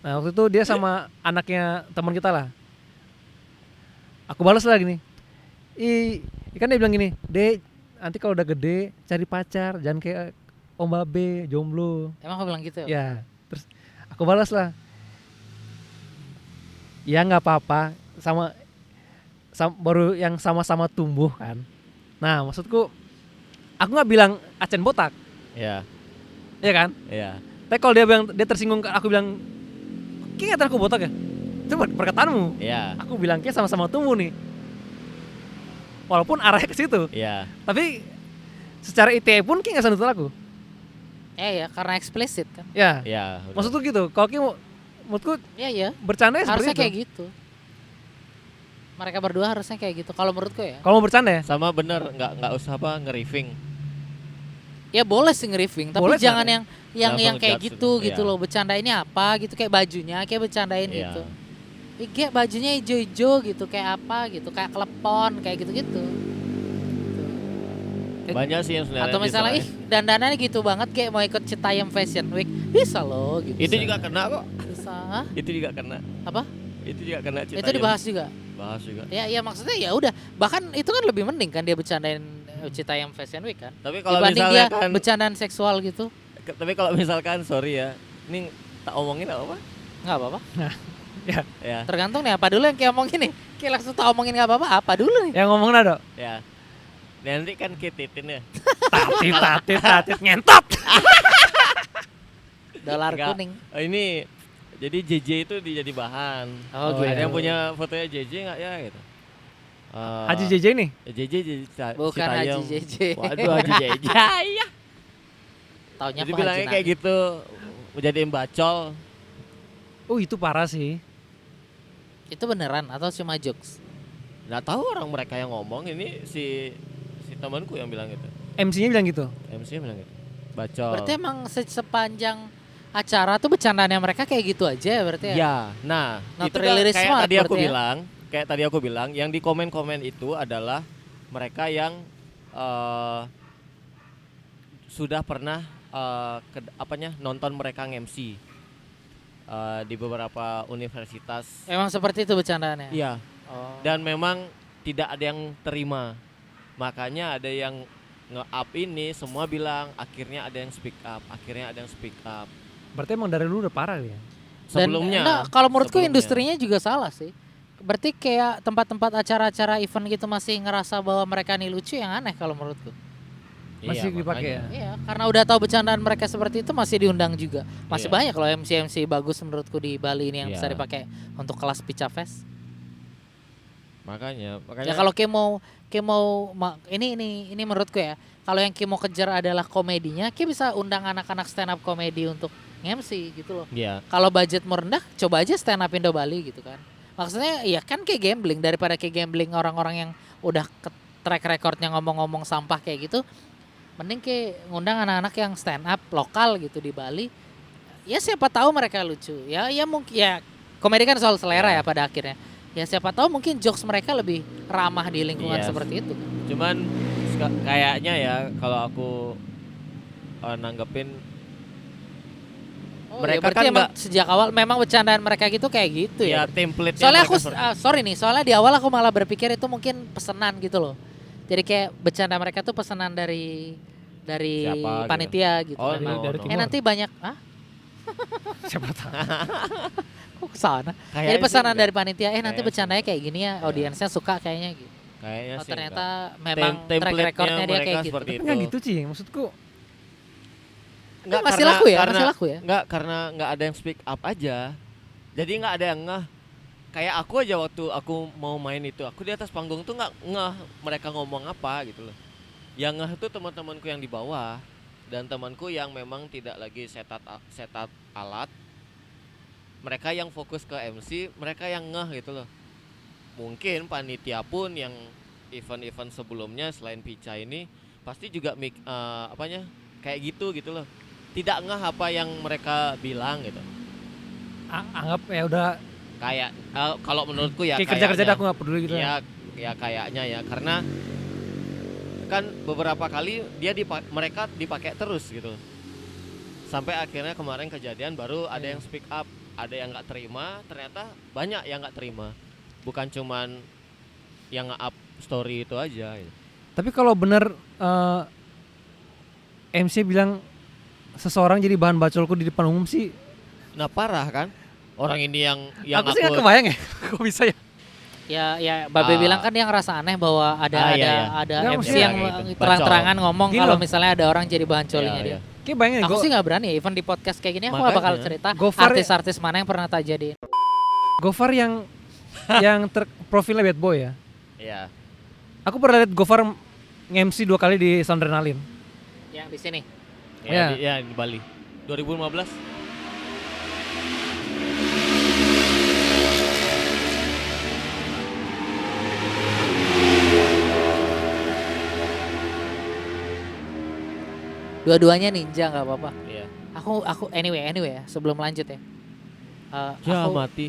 Nah waktu itu dia sama anaknya teman kita lah. Aku balas lah gini. Kan dia bilang gini, Dek, nanti kalau udah gede cari pacar, jangan kayak Om Babe, jomblo. Emang aku bilang gitu ya? Ya, terus aku balas lah. Ya nggak apa-apa, baru yang sama-sama tumbuh kan. Nah maksudku, aku nggak bilang Acen botak, Iya. ya kan? Iya. Tapi kalau dia bilang dia tersinggung, aku bilang, kayaknya aku botak ya. Itu perkataanmu. Iya. Aku bilang kayak sama-sama tumbuh nih. Walaupun arahnya ke situ, Iya. tapi secara ITE pun kayak nggak sentuh aku. Ya, karena eksplisit kan. Ya, Iya. benar. maksudku gitu. Kalau kayak menurutku Iya. bercanda ya Harusnya seperti itu. kayak gitu. Mereka berdua harusnya kayak gitu. Kalau menurutku ya. Kalau mau bercanda ya, sama bener nggak usah apa nge-riffing. Ya boleh sih nge-riffing, tapi Boleh jangan sebenarnya. yang Langsung kayak judge gitu itu, gitu iya. loh. Bercandainnya apa gitu, kayak bajunya kayak bercandain Iya. gitu. Kayak bajunya hijau-hijau gitu, kayak apa gitu, kayak klepon, kayak gitu-gitu. Banyak sih yang sebenarnya. Atau misalnya ih dandanannya gitu banget kayak mau ikut Citayam Fashion Week, bisa loh gitu. itu juga kena kok. bisa. Hah? Itu juga kena. Apa? Itu juga kena. Itu Citayam. dibahas juga. Bahas juga. Ya maksudnya ya udah, bahkan itu kan lebih mending kan dia bercandain Citayam Fashion Week kan. Tapi kalau Dibanding misalnya dia kan, bercandaan seksual gitu. tapi kalau misalkan sorry ya, ini tak omongin apa? Nggak apa-apa. Ya, Tergantung nih apa dulu yang kayak omongin nih. Kayak langsung tak omongin nggak apa-apa, apa dulu nih? yang ngomong nado, ya. Nanti kan kititin ya. tatit ngentot. Dolar Enggak. kuning. Ini jadi JJ itu jadi bahan. Oh, Oh, gitu. Ada yang punya fotonya JJ nggak ya gitu? Haji JJ nih. JJ Bukan Haji JJ. Waduh Haji JJ. Iya. Taunya Jadi kok bilangnya Haji kayak Nani. gitu, menjadiin bacol. Oh itu parah sih. Itu beneran atau cuma jokes? Nggak tahu orang mereka yang ngomong, ini si temanku yang bilang gitu. MC-nya bilang gitu. MC bilang gitu. Bacol. Berarti emang sepanjang acara tuh bercandaannya mereka kayak gitu aja ya berarti ya? Ya, nah Not itu really kayak smart tadi aku berarti ya? bilang, kayak tadi aku bilang, yang di komen-komen itu adalah mereka yang sudah pernah nonton mereka nge-MC di beberapa universitas. Emang seperti itu bercandaannya? Iya, Oh. dan memang tidak ada yang terima. Makanya ada yang nge-up ini, semua bilang akhirnya ada yang speak up, akhirnya ada yang speak up. Berarti emang dari dulu udah parah ya. Dan, Sebelumnya. nah, kalau menurutku sebelumnya. industrinya juga salah sih. Berarti kayak tempat-tempat acara-acara event gitu masih ngerasa bahwa mereka nih lucu yang aneh kalau menurutku. Masih Iya, dipakai makanya. ya? Iya, karena udah tahu bercandaan mereka seperti itu masih diundang juga. Masih Iya. banyak kalau MC bagus menurutku di Bali ini yang bisa Iya. dipakai untuk kelas Pica Fest. Makanya Ya kalau kayak mau ini menurutku ya. Kalau yang kayak mau kejar adalah komedinya, kayak bisa undang anak-anak stand up komedi untuk MC gitu loh. Iya. Kalau budget mau rendah, coba aja stand up Indo Bali gitu kan. Maksudnya ya kan kayak gambling, daripada kayak gambling orang-orang yang udah ke track recordnya ngomong-ngomong sampah kayak gitu. Mending kayak ngundang anak-anak yang stand up lokal gitu di Bali. Ya siapa tahu mereka lucu. Ya mungkin ya komedi kan soal selera ya pada akhirnya. Ya siapa tahu mungkin jokes mereka lebih ramah di lingkungan Yes. seperti itu. Cuman kayaknya ya kalau aku nanggepin Oh, Mereka ya berarti kan emang sejak awal memang bercandaan mereka gitu kayak gitu ya ya. template. Soalnya aku sorry nih, soalnya di awal aku malah berpikir itu mungkin pesanan gitu loh. Jadi kayak bercanda mereka tuh pesanan dari Siapa gitu? panitia gitu. Oh, Dari- no, dari no. timur. nanti banyak Siapa tahu. kok kesana? Kayaknya Jadi sih pesanan enggak. dari panitia nanti Kayaknya bercandanya kayak gini ya, audiensnya suka kayaknya gitu. Kayaknya Oh sih ternyata enggak. memang track Template-nya recordnya dia mereka kayak gitu. seperti Tapi itu. nggak gitu sih, maksudku. Enggak, masih laku ya, karena, masih laku ya. Enggak, karena enggak ada yang speak up aja. Jadi enggak ada yang ngeh. Kayak aku aja waktu aku mau main itu, aku di atas panggung tuh enggak ngeh mereka ngomong apa gitu loh. Yang ngeh itu teman-temanku yang di bawah dan temanku yang memang tidak lagi setat alat. Mereka yang fokus ke MC, mereka yang ngeh gitu loh. Mungkin panitia pun yang event-event sebelumnya selain Pica ini pasti juga kayak gitu loh. Tidak ngeh apa yang mereka bilang gitu. Anggap ya udah Kayak kalau menurutku ya kayak kerja-kerja dah, kayaknya. aku nggak peduli gitu. Ya kayaknya ya karena kan beberapa kali mereka dipakai terus gitu. Sampai akhirnya kemarin kejadian baru ada yang speak up, ada yang nggak terima, ternyata banyak yang nggak terima. Bukan cuman yang nge-up story itu aja gitu. Tapi kalau bener MC bilang seseorang jadi bahan bacolku di depan umum sih, Nah parah kan? Orang ini yang aku sih nggak kebayang ya. Kok bisa ya? Ya Babe bilang kan dia ngerasa aneh bahwa ada iya. Nggak, MC maksudnya yang kayak gitu. terang-terangan ngomong Gini kalau loh. misalnya ada orang jadi bahan colinya Iya, dia. Kayak bayangin Aku sih nggak berani ya, even di podcast kayak gini aku nggak bakal Makanya. cerita Gofar- artis-artis mana yang pernah tak jadi. Gofar yang profilnya bad boy ya. Iya. Aku pernah lihat Gofar nge-MC 2 kali di Soundrenalin. Yang di sini. Iya. Di Bali. 2015. Dua-duanya ninja nggak apa-apa. Iya. Aku anyway ya sebelum lanjut ya. Ya aku mati.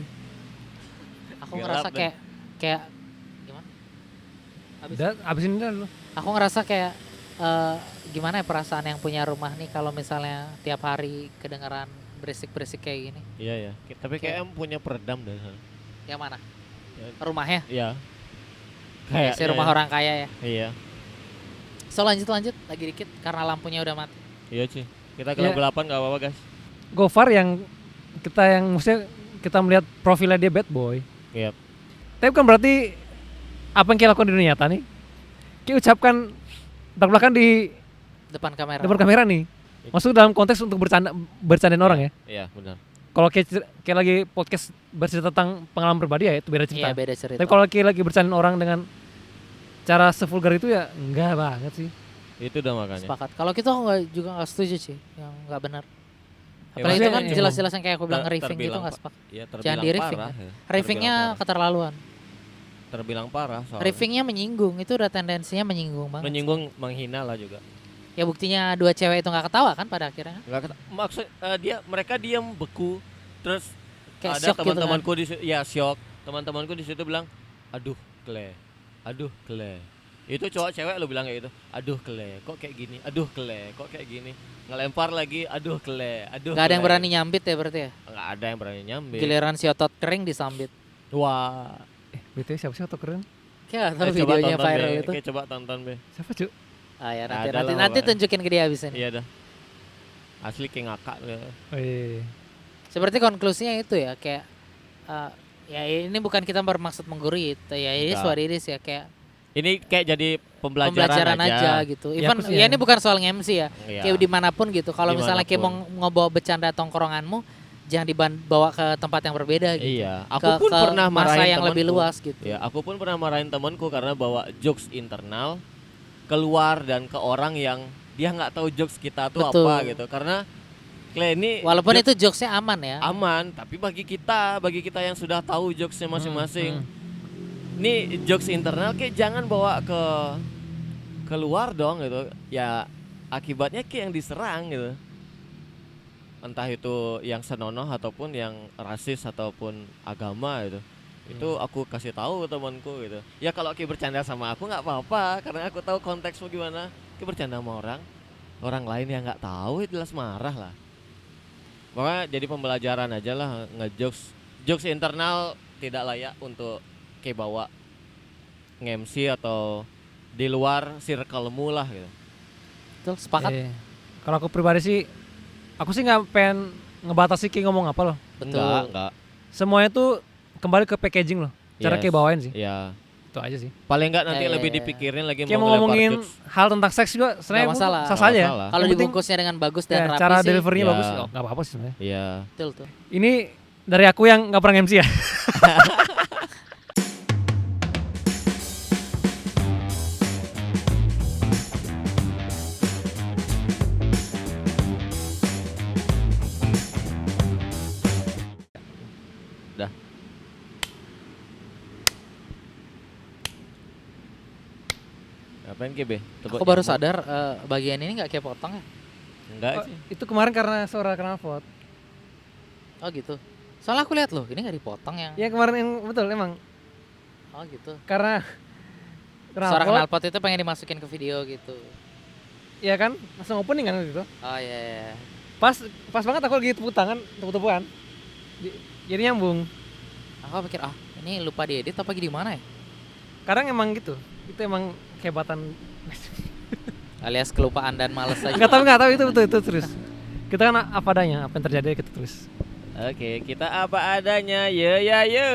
aku Gelap ngerasa deh. kayak gimana? Dan abis ini dah lu. Aku ngerasa kayak gimana ya perasaan yang punya rumah nih kalau misalnya tiap hari kedengeran berisik-berisik kayak gini. Iya ya. Tapi kayak punya peredam deh. Yang mana? Ya. Rumahnya? Iya. Kayak si rumah orang kaya ya. Iya. So lanjut lagi dikit karena lampunya udah mati. Iya sih. Kita Iya. gelap-gelapan nggak apa-apa guys. Gofar yang maksudnya kita melihat profilnya dia bad boy. Iya. Tapi kan berarti apa yang kita lakukan di dunia nyata nih? Kita ucapkan belak-belakan di Depan kamera. depan kamera nih. Masuk dalam konteks untuk bercandain orang ya. Iya, benar. Kalau kayak lagi podcast bercerita tentang pengalaman pribadi ya itu beda cerita. Iya, beda cerita. Tapi kalau kayak lagi bercandain orang dengan cara sevulgar itu ya enggak banget sih. Itu udah makanya. Sepakat. Kalau kita juga nggak setuju sih, yang nggak benar. Ya, Apalagi itu maksudnya kan yang jelas-jelas yang kayak aku bilang nge-riffing gitu terbilang nggak sepakat. Iya, terbilang Jangan di-riffing parah. ya. Ya. Riffingnya keterlaluan. Terbilang parah soalnya. Riffingnya menyinggung, itu udah tendensinya menyinggung banget. Menyinggung, menghina lah juga. Ya buktinya dua cewek itu nggak ketawa kan pada akhirnya. Maksud mereka diam beku, terus Kayak ada shock gitu kan. teman-temanku di situ, ya shock. Teman-temanku di situ bilang, aduh Kle, itu cowok cewek lo bilang kayak gitu, aduh Kle, kok kayak gini, aduh Kle, kok kayak gini, ngelempar lagi, aduh Kle, aduh. Gak ada yang Kle. berani nyambit ya berarti ya. Nggak ada yang berani nyambil. Giliran si otot kering disambit. Wah. BTW siapa sih atau keren? Kayak tahu Coba videonya tonton, viral Be. itu. Oke, coba tonton be. Siapa cuy? Ah ya Ada nanti lah, pokoknya. tunjukin ke dia abis ini. Iya dah. Asli kayak ngakak deh. Oh iya. Seperti konklusinya itu ya kayak ya ini bukan kita bermaksud menggurui itu ya ini Enggak. suadiris ya kayak Ini kayak jadi pembelajaran, aja gitu. Ya, Even aku sih ya ya. ini bukan soal MC ya. Iya. Kayak dimanapun gitu. Kalau misalnya kayak mau Dimanapun. ngebawa bercanda tongkronganmu, jangan dibawa ke tempat yang berbeda gitu. Iya, aku pun ke pernah masa marahin yang lebih temanku. luas gitu. Ya, aku pun pernah marahin temanku karena bawa jokes internal keluar dan ke orang yang dia nggak tahu jokes kita tuh Betul. apa gitu. Karena Kle ini Walaupun jokes itu jokesnya aman ya. aman, tapi bagi kita yang sudah tahu jokesnya masing-masing, ini jokes internal kayak jangan bawa ke keluar dong gitu. Ya akibatnya kayak yang diserang gitu. Entah itu yang senonoh ataupun yang rasis ataupun agama gitu. Itu aku kasih tahu ke temanku gitu. Ya kalau Ki bercanda sama aku nggak apa-apa karena aku tahu konteksmu gimana. Ki bercanda sama orang lain yang nggak tahu itu jelas marah lah. Pokoknya jadi pembelajaran aja lah ngejokes. Jokes internal tidak layak untuk Ki bawa nge-MC atau di luar circle-mu lah gitu. Betul, sepakat. Iya. Kalau aku pribadi sih, aku sih nggak pengen ngebatasi Ki ngomong apa loh. Betul. Enggak. Semuanya tuh kembali ke packaging loh. Cara Yes. Ki bawain sih. Ya. Itu aja sih. Paling enggak nanti Iya, lebih iya, iya. dipikirin lagi Kayak mau ngelempar ngomongin jokes. hal tentang seks juga sebenarnya Nggak masalah. sah Nggak saja. masalah. Kalau Yang penting, dibungkusnya dengan bagus ya, dan rapi cara sih. deliverynya Ya. bagus, oh, nggak apa-apa sih sebenarnya. Iya. Betul tuh. Ini dari aku yang nggak pernah MC ya. Ngapain Ki, Be? Tebak Aku baru nyamuk? sadar bagian ini nggak kayak potong ya. Enggak Oh, sih. itu kemarin karena suara knalpot. Oh gitu. Soalnya aku lihat loh, ini nggak dipotong yang. Ya kemarin yang betul emang Oh gitu. karena Suara knalpot. knalpot itu pengen dimasukin ke video gitu. Iya kan, langsung opening kan gitu. Oh iya. Iya. Pas banget aku lagi tepuk tangan, tepuk-tepukan. Jadi nyambung. Aku pikir ini lupa diedit apa gimana ya? Kadang emang gitu. Itu emang kehebatan. Alias kelupaan dan males aja. Enggak tahu itu betul itu terus. Kita kan apa adanya, apa yang terjadi kita tulis. Oke, kita apa adanya. Ya ya ya.